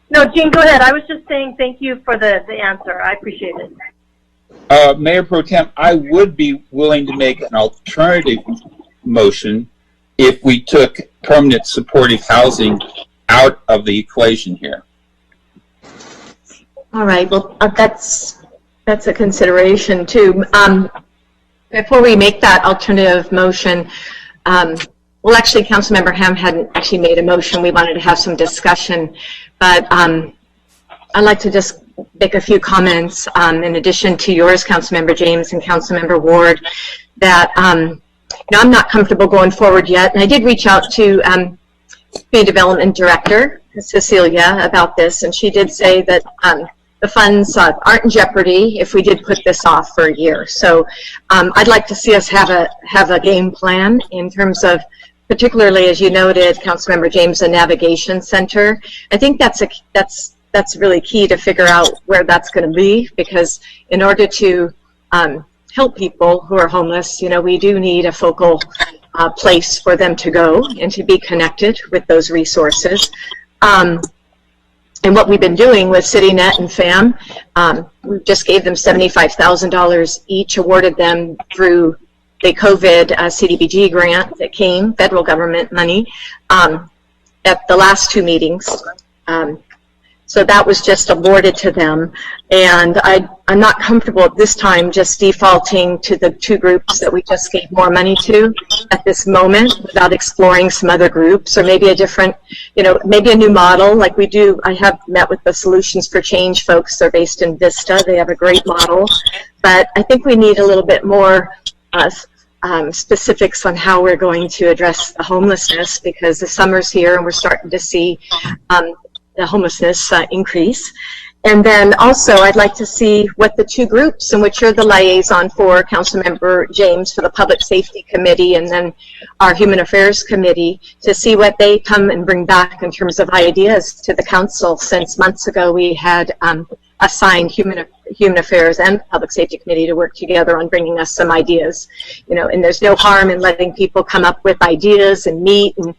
No, Jean, go ahead. I was just saying thank you for the answer. I appreciate it. Mayor Pro Tem, I would be willing to make an alternative motion if we took permanent supportive housing out of the equation here. All right. Well, that's a consideration too. Before we make that alternative motion, well, actually, Councilmember Ham hadn't actually made a motion. We wanted to have some discussion, but I'd like to just make a few comments in addition to yours, Councilmember James and Councilmember Ward, that I'm not comfortable going forward yet. And I did reach out to Community Development Director, Cecilia, about this, and she did say that the funds aren't in jeopardy if we did put this off for a year. So I'd like to see us have a game plan in terms of, particularly as you noted, Councilmember James, the navigation center. I think that's really key to figure out where that's going to be, because in order to help people who are homeless, we do need a focal place for them to go and to be connected with those resources. And what we've been doing with CityNet and FAM, we just gave them $75,000 each, awarded them through the COVID CDBG grant that came, federal government money, at the last two meetings. So that was just awarded to them. And I'm not comfortable at this time just defaulting to the two groups that we just gave more money to at this moment without exploring some other groups, or maybe a different, maybe a new model like we do. I have met with the Solutions for Change folks. They're based in Vista. They have a great model. But I think we need a little bit more specifics on how we're going to address the homelessness, because the summer's here and we're starting to see the homelessness increase. And then also I'd like to see what the two groups in which you're the liaison for, Councilmember James, for the Public Safety Committee, and then our Human Affairs Committee, to see what they come and bring back in terms of ideas to the council, since months ago we had assigned Human Affairs and Public Safety Committee to work together on bringing us some ideas. And there's no harm in letting people come up with ideas and meet, and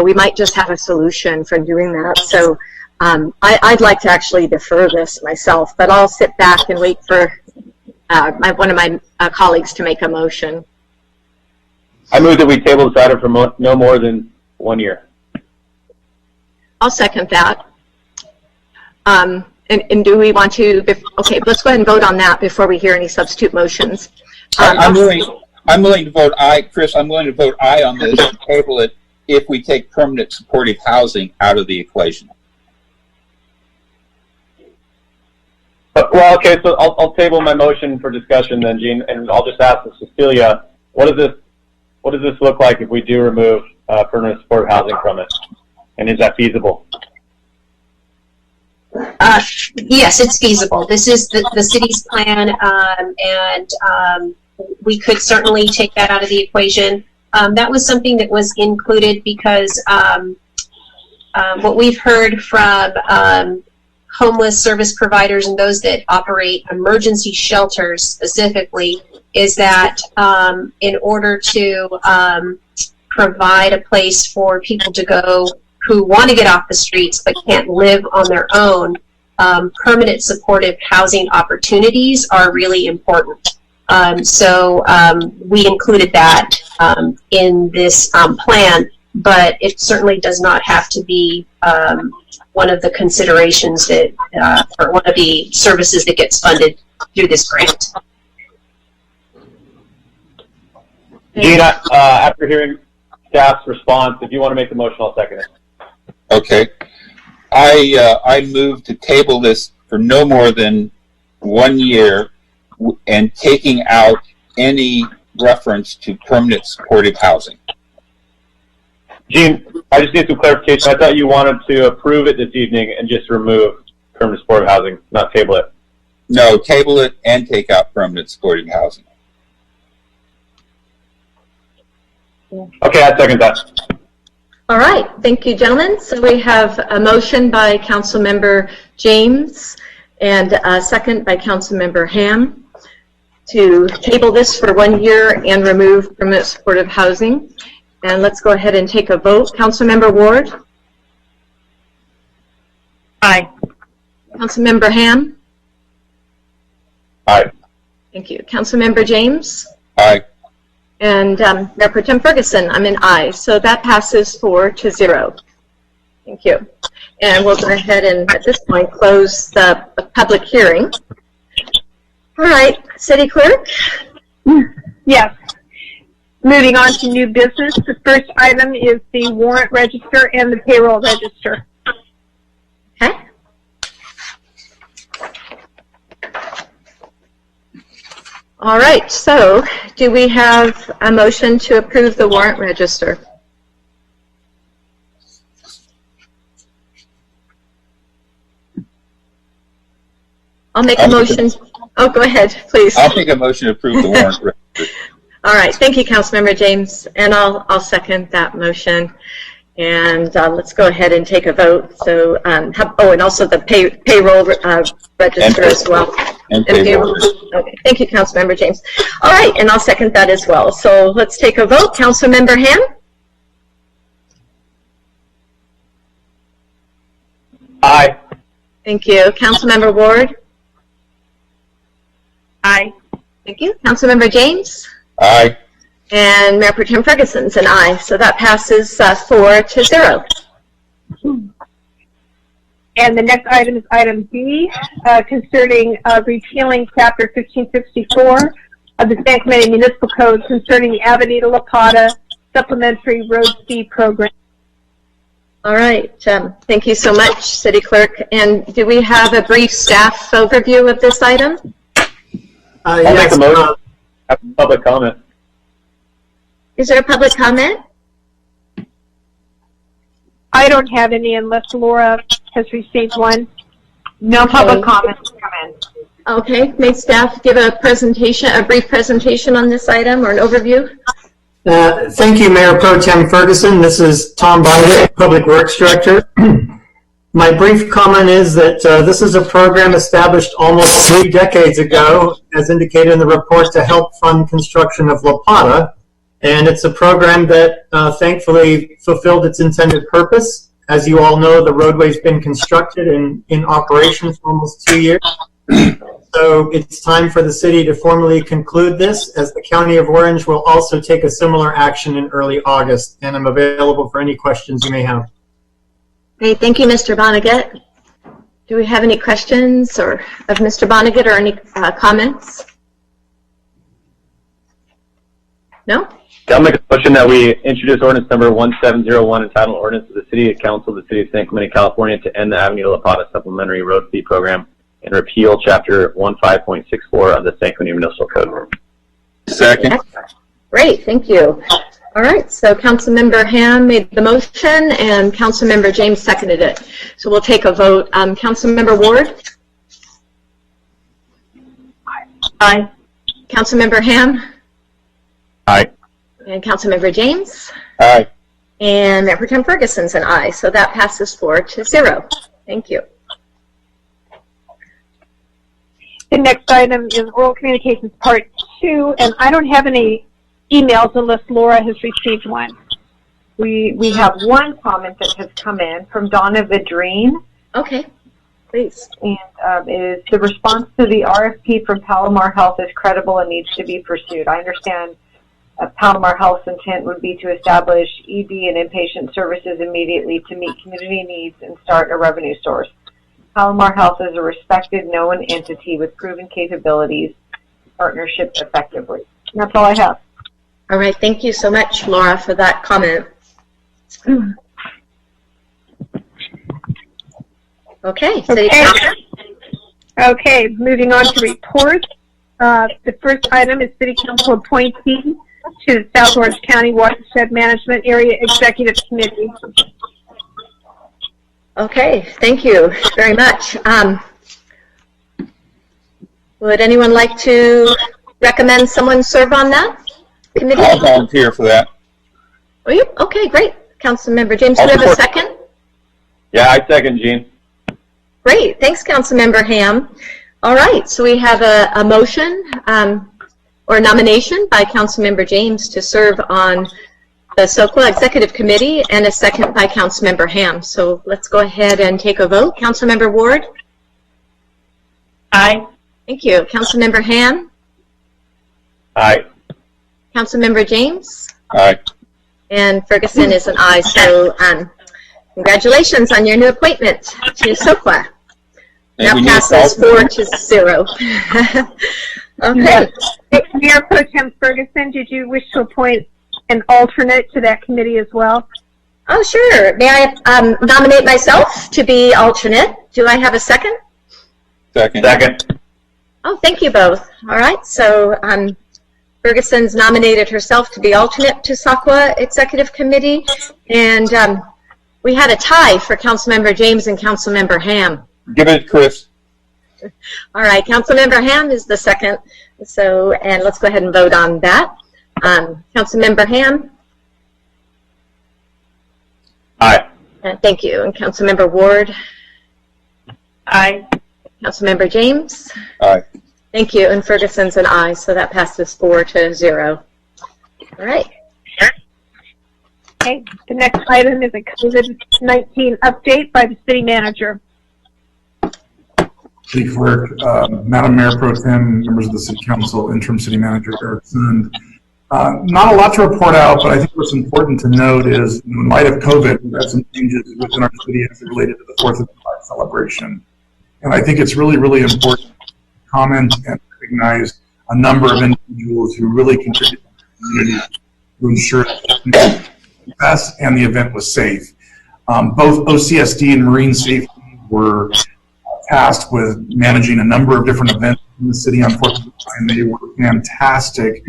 we might just have a solution for doing that. So I'd like to actually defer this myself, but I'll sit back and wait for one of my colleagues to make a motion. I move that we table this item for no more than 1 year. I'll second that. And do we want to, okay, let's go ahead and vote on that before we hear any substitute motions. I'm willing to vote aye. Chris, I'm willing to vote aye on this, table it, if we take permanent supportive housing out of the equation. Well, okay, so I'll table my motion for discussion then, Gene, and I'll just ask Cecilia, what does this look like if we do remove permanent supportive housing from it, and is that feasible? Yes, it's feasible. This is the city's plan, and we could certainly take that out of the equation. That was something that was included because what we've heard from homeless service providers and those that operate emergency shelters specifically is that in order to provide a place for people to go who want to get off the streets but can't live on their own, permanent supportive housing opportunities are really important. So we included that in this plan, but it certainly does not have to be one of the considerations that, or one of the services that gets funded through this grant. Gina, after hearing staff's response, if you want to make the motion, I'll second it. Okay. I move to table this for no more than 1 year, and taking out any reference to permanent supportive housing. Gene, I just need some clarification. I thought you wanted to approve it this evening and just remove permanent supportive housing, not table it. No, table it and take out permanent supportive housing. Okay, I second that. All right, thank you, gentlemen. So we have a motion by Councilmember James and a second by Councilmember Ham to table this for 1 year and remove permanent supportive housing. And let's go ahead and take a vote. Councilmember Ward? Aye. Councilmember Ham? Aye. Thank you. Councilmember James? Aye. And Mayor Pro Tem Ferguson, I'm an aye. So that passes 4-0. Thank you. And we'll go ahead and, at this point, close the public hearing. All right, City Clerk? Yes. Moving on to new business, the first item is the warrant register and the payroll register. Okay. All right, so do we have a motion to approve the warrant register? I'll make a motion. Oh, go ahead, please. I'll make a motion to approve the warrant register. All right, thank you, Councilmember James, and I'll second that motion. And let's go ahead and take a vote. So, and also the payroll register as well. And payroll. Okay, thank you, Councilmember James. All right, and I'll second that as well. So let's take a vote. Councilmember Ham? Aye. Thank you. Councilmember Ward? Aye. Thank you. Councilmember James? Aye. And Mayor Pro Tem Ferguson's an aye. So that passes 4-0. And the next item is item B, concerning repealing Chapter 1564 of the San Clemente Municipal Code concerning the Avenida La Plata Supplementary Road Fee Program. All right. Thank you so much, City Clerk. And do we have a brief staff overview of this item? I'll make a motion. Have public comment. Is there a public comment? I don't have any unless Laura has received one. No public comments come in. Okay. May staff give a presentation, a brief presentation on this item or an overview? Thank you, Mayor Pro Tem Ferguson. This is Tom Bynum, Public Works Director. My brief comment is that this is a program established almost 3 decades ago, as indicated in the report, to help fund construction of La Plata. And it's a program that thankfully fulfilled its intended purpose. As you all know, the roadway's been constructed and in operation for almost 2 years. So it's time for the city to formally conclude this, as the County of Orange will also take a similar action in early August. And I'm available for any questions you may have. Great. Thank you, Mr. Vonnegut. Do we have any questions of Mr. Vonnegut or any comments? No? I'll make a motion that we introduce ordinance number 1701, entitled Ordinance of the City Council of the City of San Clemente, California, to end the Avenida La Plata Supplementary Road Fee Program and repeal Chapter 15.64 of the San Clemente Municipal Code. Second. Great, thank you. All right, so Councilmember Ham made the motion and Councilmember James seconded it. So we'll take a vote. Councilmember Ward? Aye. Councilmember Ham? Aye. And Councilmember James? Aye. And Mayor Pro Tem Ferguson's an aye. So that passes 4-0. Thank you. The next item is oral communications part 2, and I don't have any emails unless Laura has received one. We have one comment that has come in from Donna Vidrine. Okay, please. And it is the response to the RFP from Palomar Health is credible and needs to be pursued. I understand Palomar Health's intent would be to establish ED and inpatient services immediately to meet community needs and start a revenue source. Palomar Health is a respected, known entity with proven capabilities, partnership effectively. And that's all I have. All right, thank you so much, Laura, for that comment. Okay. Okay, moving on to reports. The first item is City Council appointee to the South Orange County Watershed Management Area Executive Committee. Okay, thank you very much. Would anyone like to recommend someone serve on that committee? I'll volunteer for that. Oh, you? Okay, great. Councilmember James, do we have a second? Yeah, I second, Gene. Great, thanks, Councilmember Ham. All right, so we have a motion or a nomination by Councilmember James to serve on the SOCWMA Executive Committee, and a second by Councilmember Ham. So let's go ahead and take a vote. Councilmember Ward? Aye. Thank you. Councilmember Ham? Aye. Councilmember James? Aye. And Ferguson is an aye. So congratulations on your new appointment to SOCWMA. That passes 4-0. Okay. Yes. Mayor Pro Tem Ferguson, did you wish to appoint an alternate to that committee as well? Oh, sure. May I nominate myself to be alternate? Do I have a second? Second. Second. Oh, thank you both. All right. So Ferguson's nominated herself to be alternate to SOCWMA Executive Committee, and we had a tie for Councilmember James and Councilmember Ham. Give it, Chris. All right, Councilmember Ham is the second. So, and let's go ahead and vote on that. Councilmember Ham. Aye. Thank you. And Councilmember Ward. Aye. Councilmember James. Aye. Thank you. And Ferguson's an aye, so that passes 4-0. All right. Okay, the next item is a COVID-19 update by the city manager. City Clerk, Madam Mayor Pro Tem, members of the City Council, Interim City Manager Eric Sund. Not a lot to report out, but I think what's important to note is, in light of COVID, we've had some changes within our city as it related to the 4th of July celebration. And I think it's really, really important to comment and recognize a number of individuals who really contributed to the community to ensure that the best and the event was safe. Both OCSD and Marine Safety were tasked with managing a number of different events in the city on 4th of July, and they were fantastic,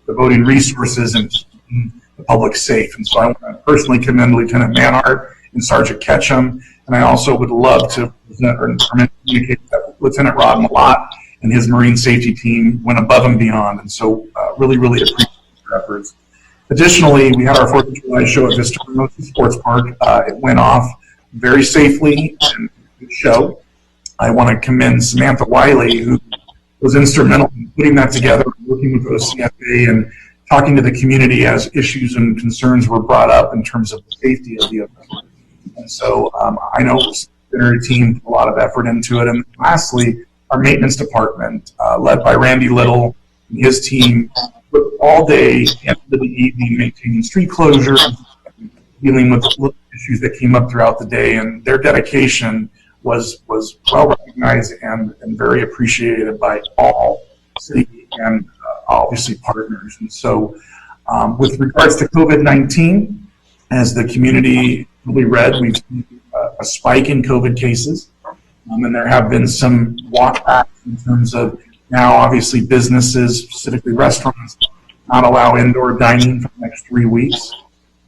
devoting resources and keeping the public safe. And so I want to personally commend Lieutenant Manhart and Sergeant Ketchum, and I also would love to present or communicate that Lieutenant Rod Malott and his Marine Safety team went above and beyond, and so really, really appreciate their efforts. Additionally, we had our 4th of July show at Vista Sports Park. It went off very safely and good show. I want to commend Samantha Wiley, who was instrumental in putting that together, working with OCFA and talking to the community as issues and concerns were brought up in terms of the safety of the event. And so I know the team put a lot of effort into it. And lastly, our maintenance department, led by Randy Little and his team, put all day and into the evening maintaining street closures, dealing with the issues that came up throughout the day, and their dedication was well recognized and very appreciated by all city and obviously partners. And so with regards to COVID-19, as the community really read, we've seen a spike in COVID cases, and there have been some walkbacks in terms of now obviously businesses, specifically restaurants, not allow indoor dining for the next 3 weeks.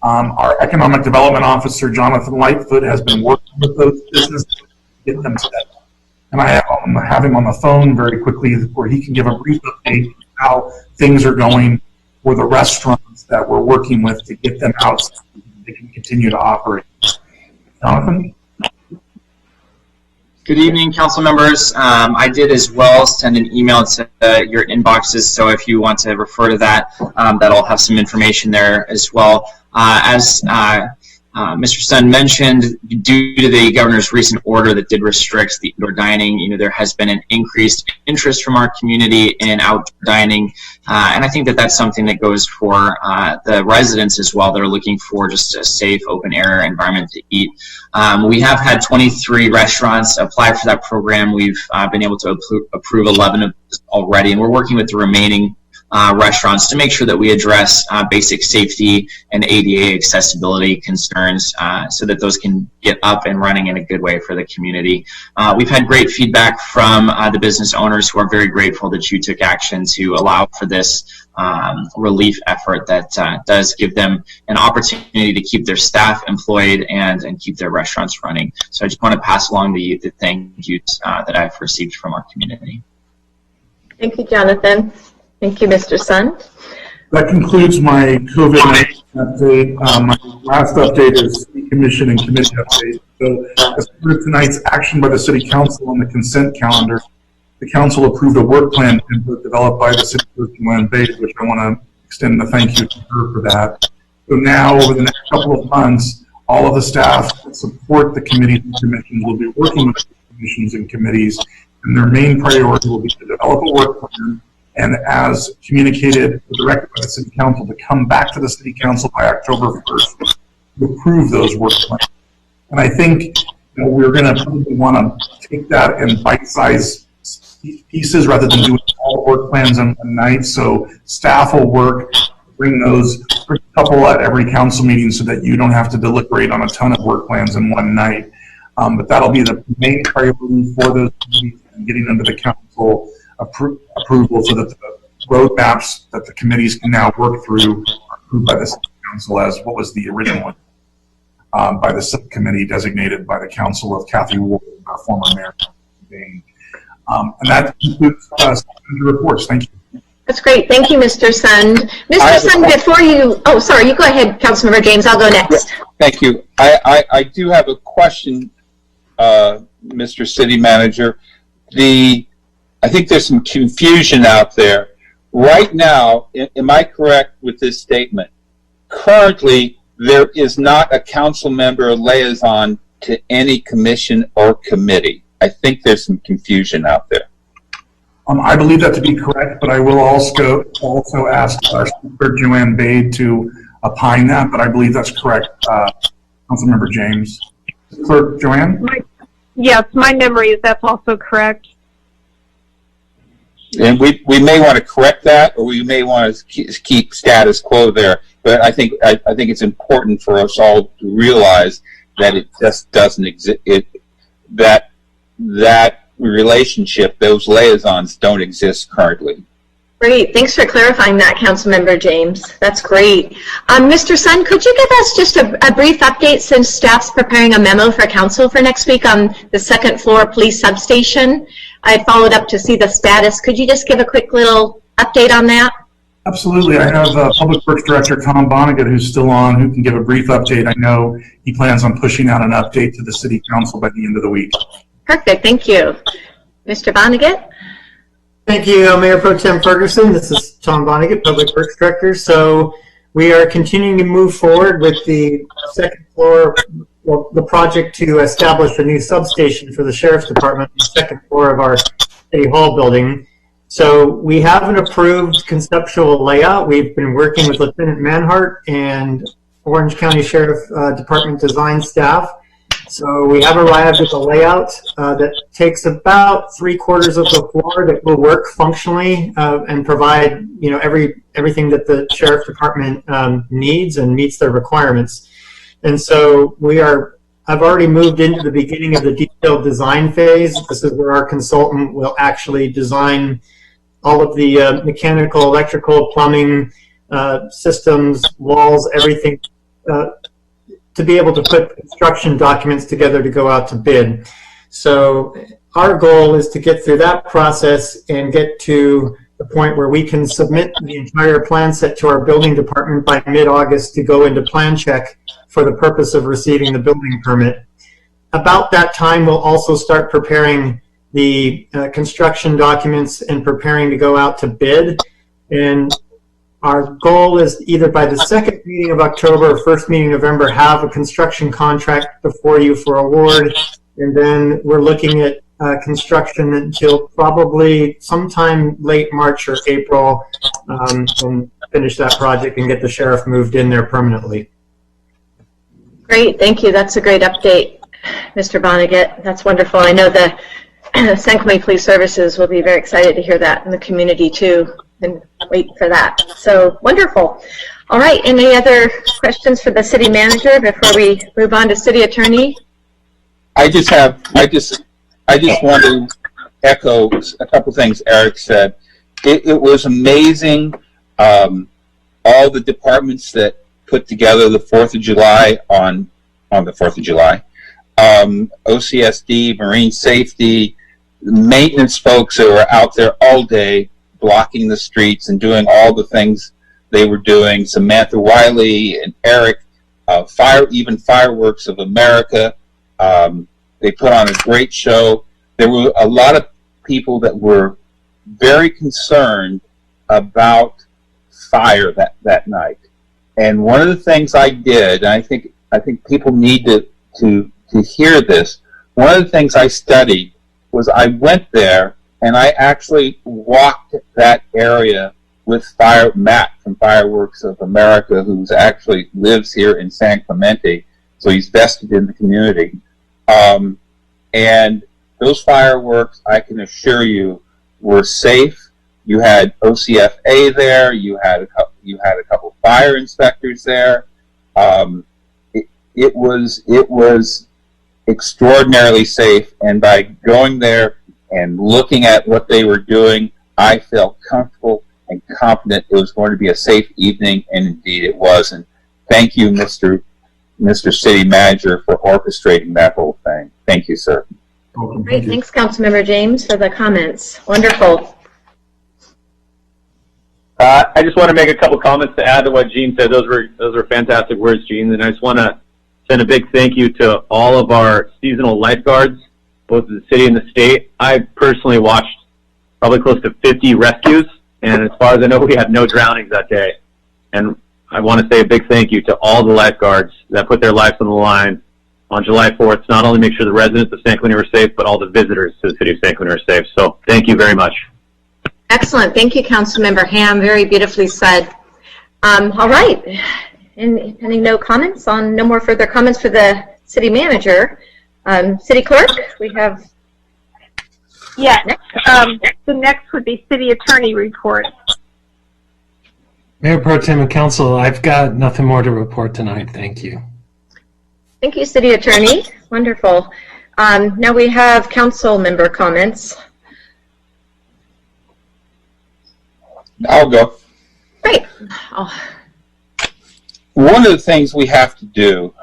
Our Economic Development Officer, Jonathan Lightfoot, has been working with those businesses to get them set up. And I have him on the phone very quickly where he can give a brief update on how things are going for the restaurants that we're working with to get them out so they can continue to operate. Jonathan? Good evening, council members. I did as well send an email to your inboxes, so if you want to refer to that, that'll have some information there as well. As Mr. Sun mentioned, due to the governor's recent order that did restrict the indoor dining, there has been an increased interest from our community in outdoor dining, and I think that that's something that goes for the residents as well that are looking for just a safe, open-air environment to eat. We have had 23 restaurants apply for that program. We've been able to approve 11 of those already, and we're working with the remaining restaurants to make sure that we address basic safety and ADA accessibility concerns so that those can get up and running in a good way for the community. We've had great feedback from the business owners who are very grateful that you took action to allow for this relief effort that does give them an opportunity to keep their staff employed and keep their restaurants running. So I just want to pass along the thank yous that I've received from our community. Thank you, Jonathan. Thank you, Mr. Sun. That concludes my COVID-19 update. My last update is City Commission and Committee update. So as part of tonight's action by the City Council on the consent calendar, the Council approved a work plan template developed by the City Clerk, Joanne Bates, which I want to extend a thank you to her for that. So now, over the next couple of months, all of the staff that support the committees and commissions will be working with the commissions and committees, and their main priority will be to develop a work plan, and as communicated or directed by the City Council, to come back to the City Council by October 1st to approve those work plans. And I think we're going to probably want to take that in bite-sized pieces rather than doing it all all work plans in one night, so staff will bring those a couple at every council meeting so that you don't have to deliberate on a ton of work plans in one night. But that'll be the main priority for those meetings and getting them to the council approval so that the roadmaps that the committees can now work through are approved by the city council as what was the original one by the subcommittee designated by the council of Kathy Ward, our former mayor. And that concludes the reports. Thank you. That's great. Thank you, Mr. Sund. Mr. Sund, before you, oh, sorry, you go ahead, Councilmember James. I'll go next. Thank you. I do have a question, Mr. City Manager. I think there's some confusion out there. Right now, am I correct with this statement? Currently, there is not a council member liaison to any commission or committee. I think there's some confusion out there. I believe that to be correct, but I will also ask our Speaker, Joanne Bade, to opine that, but I believe that's correct, Councilmember James. Clerk Joanne? Yes, my memory is that's also correct. And we may want to correct that, or we may want to keep status quo there. But I think it's important for us all to realize that it just doesn't exist. That relationship, those liaisons, don't exist currently. Great. Thanks for clarifying that, Councilmember James. That's great. Mr. Sund, could you give us just a brief update since staff's preparing a memo for council for next week on the second floor police substation? I followed up to see the status. Could you just give a quick little update on that? Absolutely. I have Public Works Director Tom Vonnegut, who's still on, who can give a brief update. I know he plans on pushing out an update to the City Council by the end of the week. Perfect. Thank you. Mr. Vonnegut? Thank you, Mayor Pro Tem Ferguson. This is Tom Vonnegut, Public Works Director. So we are continuing to move forward with the second floor, well, the project to establish a new substation for the Sheriff's Department on the second floor of our City Hall building. So we have an approved conceptual layout. We've been working with Lieutenant Manhart and Orange County Sheriff Department design staff. So we have arrived at a layout that takes about 3/4 of the floor that will work functionally and provide, you know, everything that the Sheriff's Department needs and meets their requirements. And so I've already moved into the beginning of the detailed design phase. This is where our consultant will actually design all of the mechanical, electrical, plumbing systems, walls, everything to be able to put construction documents together to go out to bid. So our goal is to get through that process and get to the point where we can submit the entire plan set to our building department by mid-August to go into plan check for the purpose of receiving the building permit. About that time, we'll also start preparing the construction documents and preparing to go out to bid. And our goal is either by the second meeting of October or first meeting of November, have a construction contract before you for award. And then we're looking at construction until probably sometime late March or April, and finish that project and get the sheriff moved in there permanently. Great. Thank you. That's a great update, Mr. Vonnegut. That's wonderful. I know the San Clemente Police Services will be very excited to hear that, and the community too, and wait for that. So wonderful. All right. Any other questions for the city manager before we move on to city attorney? I just want to echo a couple things Eric said. It was amazing, all the departments that put together the 4th of July on the 4th of July. OCSD, Marine Safety, maintenance folks that were out there all day blocking the streets and doing all the things they were doing. Samantha Wiley and Eric, even Fireworks of America. They put on a great show. There were a lot of people that were very concerned about fire that night. And one of the things I did, and I think people need to hear this, one of the things I studied was I went there and I actually walked that area with Matt from Fireworks of America, who actually lives here in San Clemente, so he's vested in the community. And those fireworks, I can assure you, were safe. You had OCFA there. You had a couple fire inspectors there. It was extraordinarily safe, and by going there and looking at what they were doing, I felt comfortable and confident it was going to be a safe evening, and indeed it was. And thank you, Mr. City Manager, for orchestrating that whole thing. Thank you, sir. Great, thanks, Councilmember James, for the comments. Wonderful. I just want to make a couple comments to add to what Gene said. Those were fantastic words, Gene. And I just want to send a big thank you to all of our seasonal lifeguards, both in the city and the state. I personally watched probably close to 50 rescues, and as far as I know, we had no drownings that day. And I want to say a big thank you to all the lifeguards that put their lives on the line on July 4th to not only make sure the residents of San Clemente were safe, but all the visitors to the city of San Clemente were safe. So thank you very much. Excellent. Thank you, Councilmember Ham. Very beautifully said. All right. And pending no more further comments for the city manager. City clerk, we have. Yes. The next would be city attorney report. Mayor Pro Tem and Council, I've got nothing more to report tonight. Thank you. Thank you, city attorney. Wonderful. Now we have council member comments. I'll go. Great. One of the things we have to do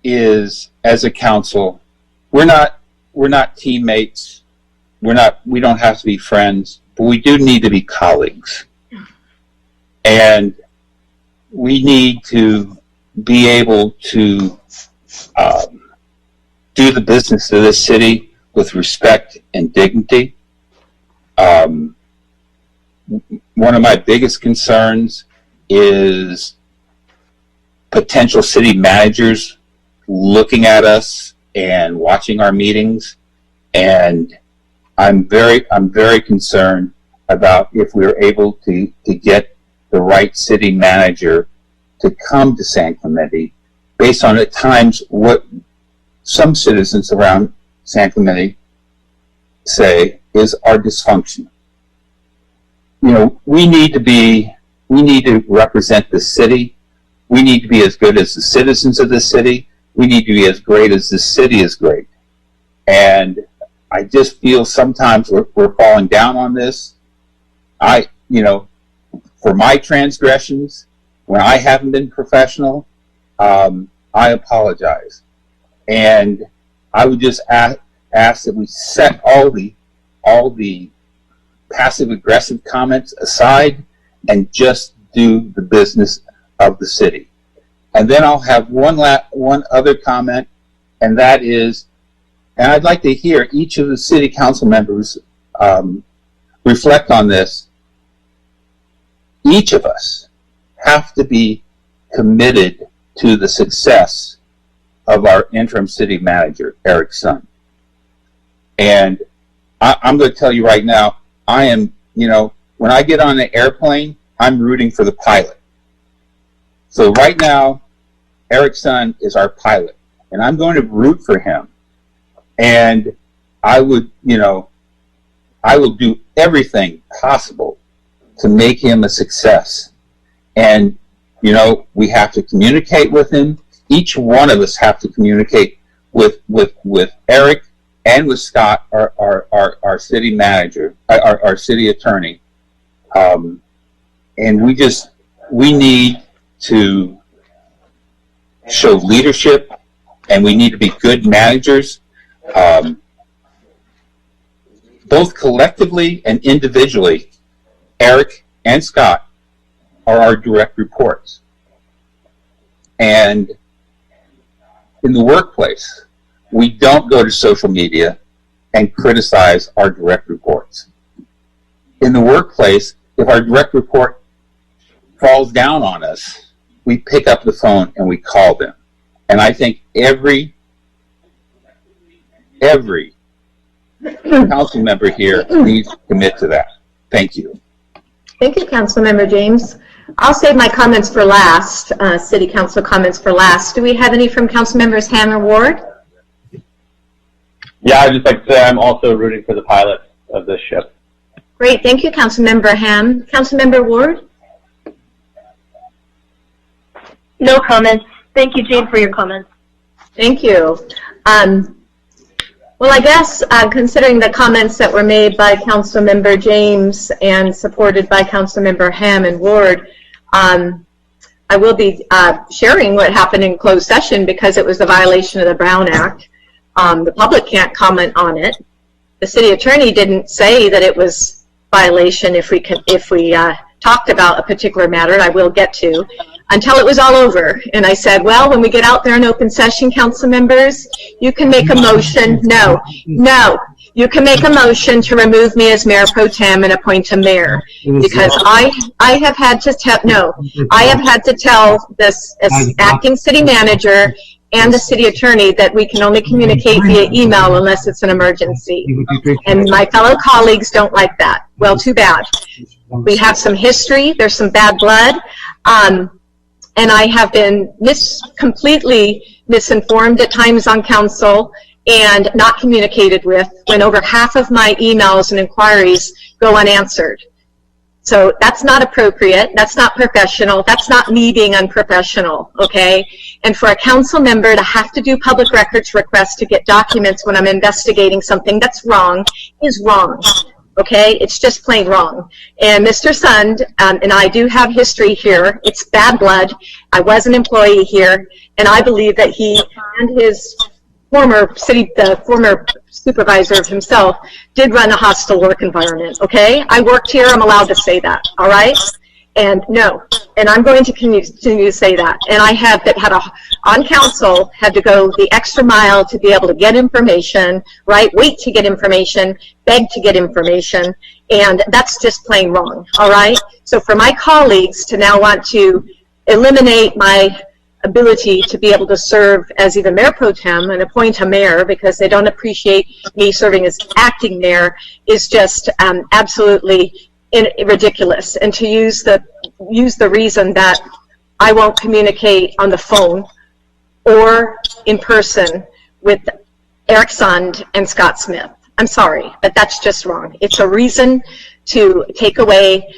is, as a council, we're not teammates. We don't have to be friends, but we do need to be colleagues. And we need to be able to do the business of this city with respect and dignity. One of my biggest concerns is potential city managers looking at us and watching our meetings, and I'm very concerned about if we're able to get the right city manager to come to San Clemente based on at times what some citizens around San Clemente say is our dysfunction. You know, we need to represent the city. We need to be as good as the citizens of the city. We need to be as great as the city is great. And I just feel sometimes we're falling down on this. For my transgressions, when I haven't been professional, I apologize. And I would just ask that we set all the passive-aggressive comments aside and just do the business of the city. And then I'll have one other comment, and that is, and I'd like to hear each of the city council members reflect on this. Each of us have to be committed to the success of our interim city manager, Eric's son. And I'm going to tell you right now, I am, when I get on the airplane, I'm rooting for the pilot. So right now, Eric's son is our pilot, and I'm going to root for him. And I will do everything possible to make him a success. And, we have to communicate with him. Each one of us have to communicate with Eric and with Scott, our city manager, our city attorney. And we need to show leadership, and we need to be good managers, both collectively and individually. Eric and Scott are our direct reports. And in the workplace, we don't go to social media and criticize our direct reports. In the workplace, if our direct report falls down on us, we pick up the phone and we call them. And I think every council member here needs to commit to that. Thank you. Thank you, Councilmember James. I'll save my comments for last, city council comments for last. Do we have any from council members Ham or Ward? Yeah, I'd just like to say I'm also rooting for the pilot of this ship. Great, thank you, Councilmember Ham. Councilmember Ward? No comments. Thank you, Jean, for your comments. Thank you. Well, I guess considering the comments that were made by Councilmember James and supported by Councilmember Ham and Ward, I will be sharing what happened in closed session because it was a violation of the Brown Act. The public can't comment on it. The city attorney didn't say that it was violation if we talked about a particular matter, and I will get to, until it was all over. And I said, well, when we get out there in open session, council members, you can make a motion. No, you can make a motion to remove me as mayor pro tem and appoint a mayor. Because I have had to tell this as acting city manager and the city attorney that we can only communicate via email unless it's an emergency. And my fellow colleagues don't like that. Well, too bad. We have some history, there's some bad blood, and I have been completely misinformed at times on council and not communicated with when over half of my emails and inquiries go unanswered. So that's not appropriate, that's not professional, that's not me being unprofessional, okay? And for a council member to have to do public records requests to get documents when I'm investigating something that's wrong is wrong. Okay, it's just plain wrong. And Mr. Sund and I do have history here. It's bad blood. I was an employee here, and I believe that he and his the former supervisor of himself did run a hostile work environment. Okay, I worked here. I'm allowed to say that. All right. And no, and I'm going to continue to say that. And I have on council, had to go the extra mile to be able to get information, right? Wait to get information, beg to get information, and that's just plain wrong, all right? So for my colleagues to now want to eliminate my ability to be able to serve as either mayor pro tem and appoint a mayor because they don't appreciate me serving as acting mayor is just absolutely ridiculous. And to use the reason that I won't communicate on the phone or in person with Eric Sund and Scott Smith. I'm sorry, but that's just wrong. It's a reason to take away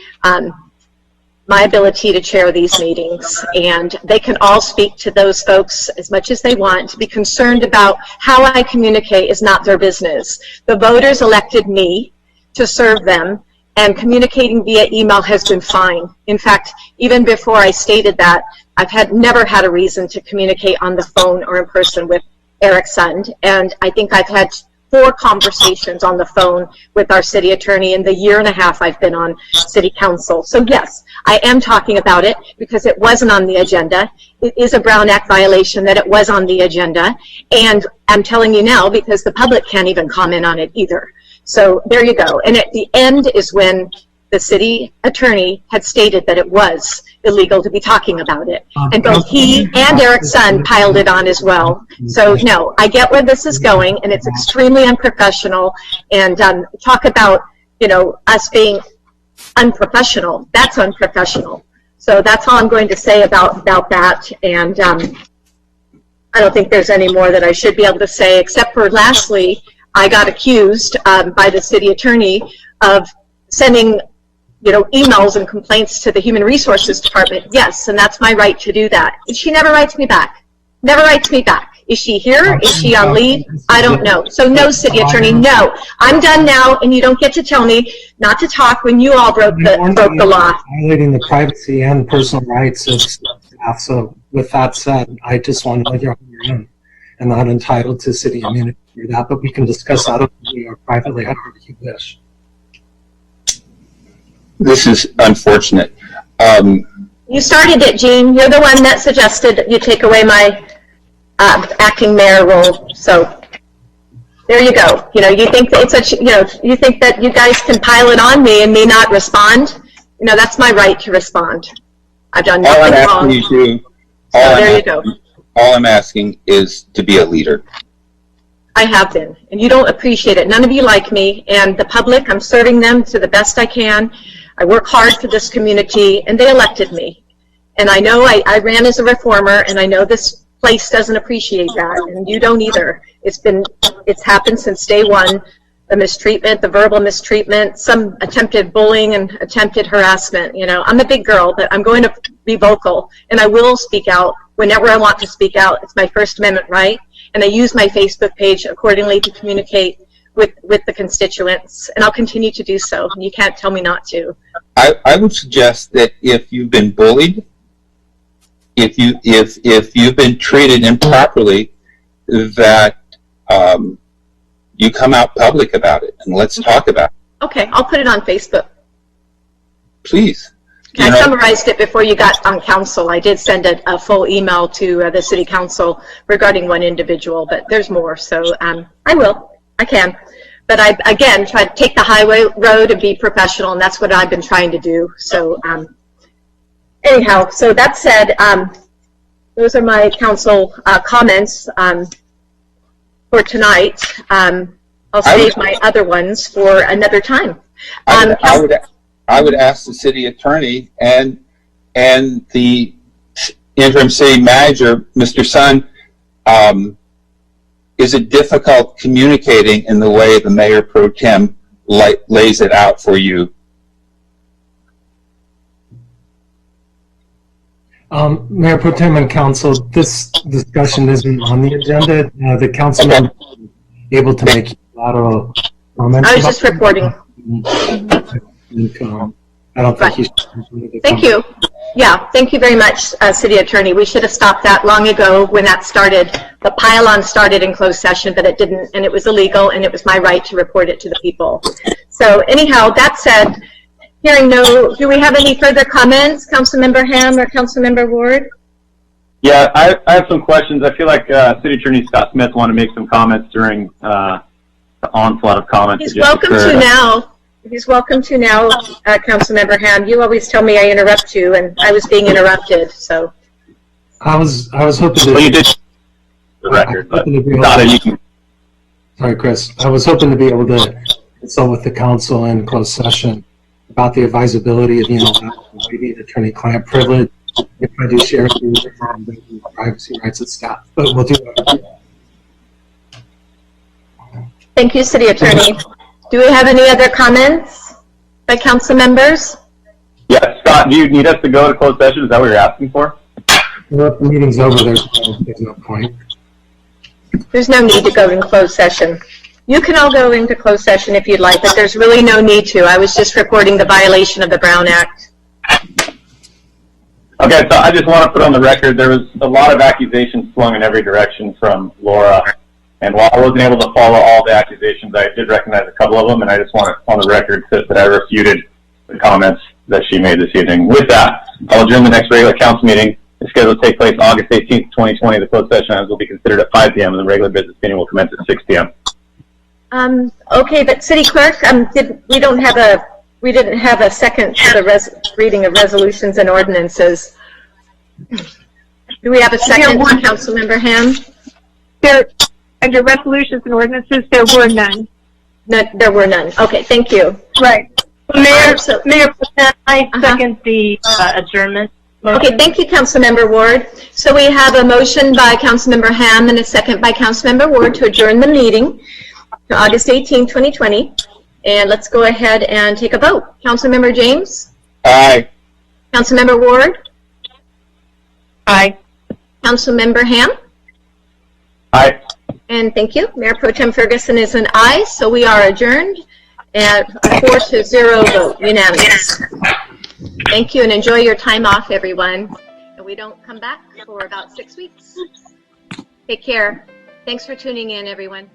my ability to chair these meetings, and they can all speak to those folks as much as they want. To be concerned about how I communicate is not their business. The voters elected me to serve them, and communicating via email has been fine. In fact, even before I stated that, I've never had a reason to communicate on the phone or in person with Eric Sund, and I think I've had 4 conversations on the phone with our city attorney in the year and a half I've been on city council. So yes, I am talking about it because it wasn't on the agenda. It is a Brown Act violation that it was on the agenda, and I'm telling you now because the public can't even comment on it either. So there you go. And at the end is when the city attorney had stated that it was illegal to be talking about it. And both he and Eric Sund piled it on as well. So no, I get where this is going, and it's extremely unprofessional. And talk about, us being unprofessional. That's unprofessional. So that's all I'm going to say about that. And I don't think there's any more that I should be able to say, except for lastly, I got accused by the city attorney of sending emails and complaints to the Human Resources Department. Yes, and that's my right to do that. And she never writes me back. Never writes me back. Is she here? Is she on leave? I don't know. So no, city attorney, no. I'm done now, and you don't get to tell me not to talk when you all broke the law. Violating the privacy and personal rights of staff. So with that said, I just want to know you're on your own and not entitled to city immunity for that, but we can discuss that openly or privately, however you wish. This is unfortunate. You started it, Jean. You're the one that suggested you take away my acting mayor role. So there you go. You think that you think that you guys can pile it on me and me not respond. That's my right to respond. I've done nothing wrong. There you go. All I'm asking is to be a leader. I have been, and you don't appreciate it. None of you like me, and the public, I'm serving them to the best I can. I work hard for this community, and they elected me. And I know I ran as a reformer, and I know this place doesn't appreciate that, and you don't either. It's happened since day one the mistreatment, the verbal mistreatment, some attempted bullying and attempted harassment. You know, I'm a big girl, but I'm going to be vocal, and I will speak out whenever I want to speak out. It's my First Amendment right, and I use my Facebook page accordingly to communicate with the constituents, and I'll continue to do so. You can't tell me not to. I would suggest that if you've been bullied, if you've been treated improperly, that you come out public about it and let's talk about it. Okay, I'll put it on Facebook. Please. I summarized it before you got on council. I did send a full email to the city council regarding one individual, but there's more, so I can. But I, again, try to take the highway road and be professional, and that's what I've been trying to do. So anyhow, so that said, those are my council comments for tonight. I'll save my other ones for another time. I would ask the city attorney and the interim city manager, Mr. Sun, is it difficult communicating in the way the mayor pro tem lays it out for you? Mayor pro tem and council, this discussion isn't on the agenda. The council member is able to make lateral comments. I was just reporting. I don't think you should. Thank you. Yeah, thank you very much, City Attorney. We should have stopped that long ago when that started. The pile-on started in closed session, but it didn't, and it was illegal, and it was my right to report it to the people. So anyhow, that said, hearing no, do we have any further comments, Councilmember Ham or Councilmember Ward? Yeah, I have some questions. I feel like City Attorney Scott Smith wanted to make some comments during the onslaught of comments. He's welcome to now. He's welcome to now, Councilmember Ham. You always tell me I interrupt you, and I was being interrupted. So I was hoping to. Well, you did the record, but you can. Sorry, Chris. I was hoping to be able to consult with the council in closed session about the advisability of waiving attorney-client privilege if I do share the privacy rights of staff. But we'll do that. Thank you, City Attorney. Do we have any other comments by council members? Yeah, Scott, do you need us to go to closed session? Is that what you're asking for? Well, if the meeting's over, there's no point. There's no need to go in closed session. You can all go into closed session if you'd like, but there's really no need to. I was just reporting the violation of the Brown Act. Okay, so I just want to put on the record, there was a lot of accusations flung in every direction from Laura. And while I wasn't able to follow all the accusations, I did recognize a couple of them, and I just want it on the record that I refuted the comments that she made this evening. With that, I'll adjourn the next regular council meeting. It's scheduled to take place August 18th, 2020. The closed session items will be considered at 5 p.m. and the regular business meeting will commence at 6 p.m. Okay, but City Clerk, we didn't have a second to the reading of resolutions and ordinances. Do we have a second, Councilmember Ham? Under resolutions and ordinances, there were none. There were none. Okay, thank you. Right. Mayor, I second the adjournment motion. Okay, thank you, Councilmember Ward. So we have a motion by Councilmember Ham and a second by Councilmember Ward to adjourn the meeting to August 18, 2020. And let's go ahead and take a vote. Councilmember James? Aye. Councilmember Ward? Aye. Councilmember Ham? Aye. And thank you. Mayor Pro Tem Ferguson is an aye, so we are adjourned at 4-0 vote, unanimous. Thank you, and enjoy your time off, everyone. And we don't come back for about 6 weeks. Take care. Thanks for tuning in, everyone.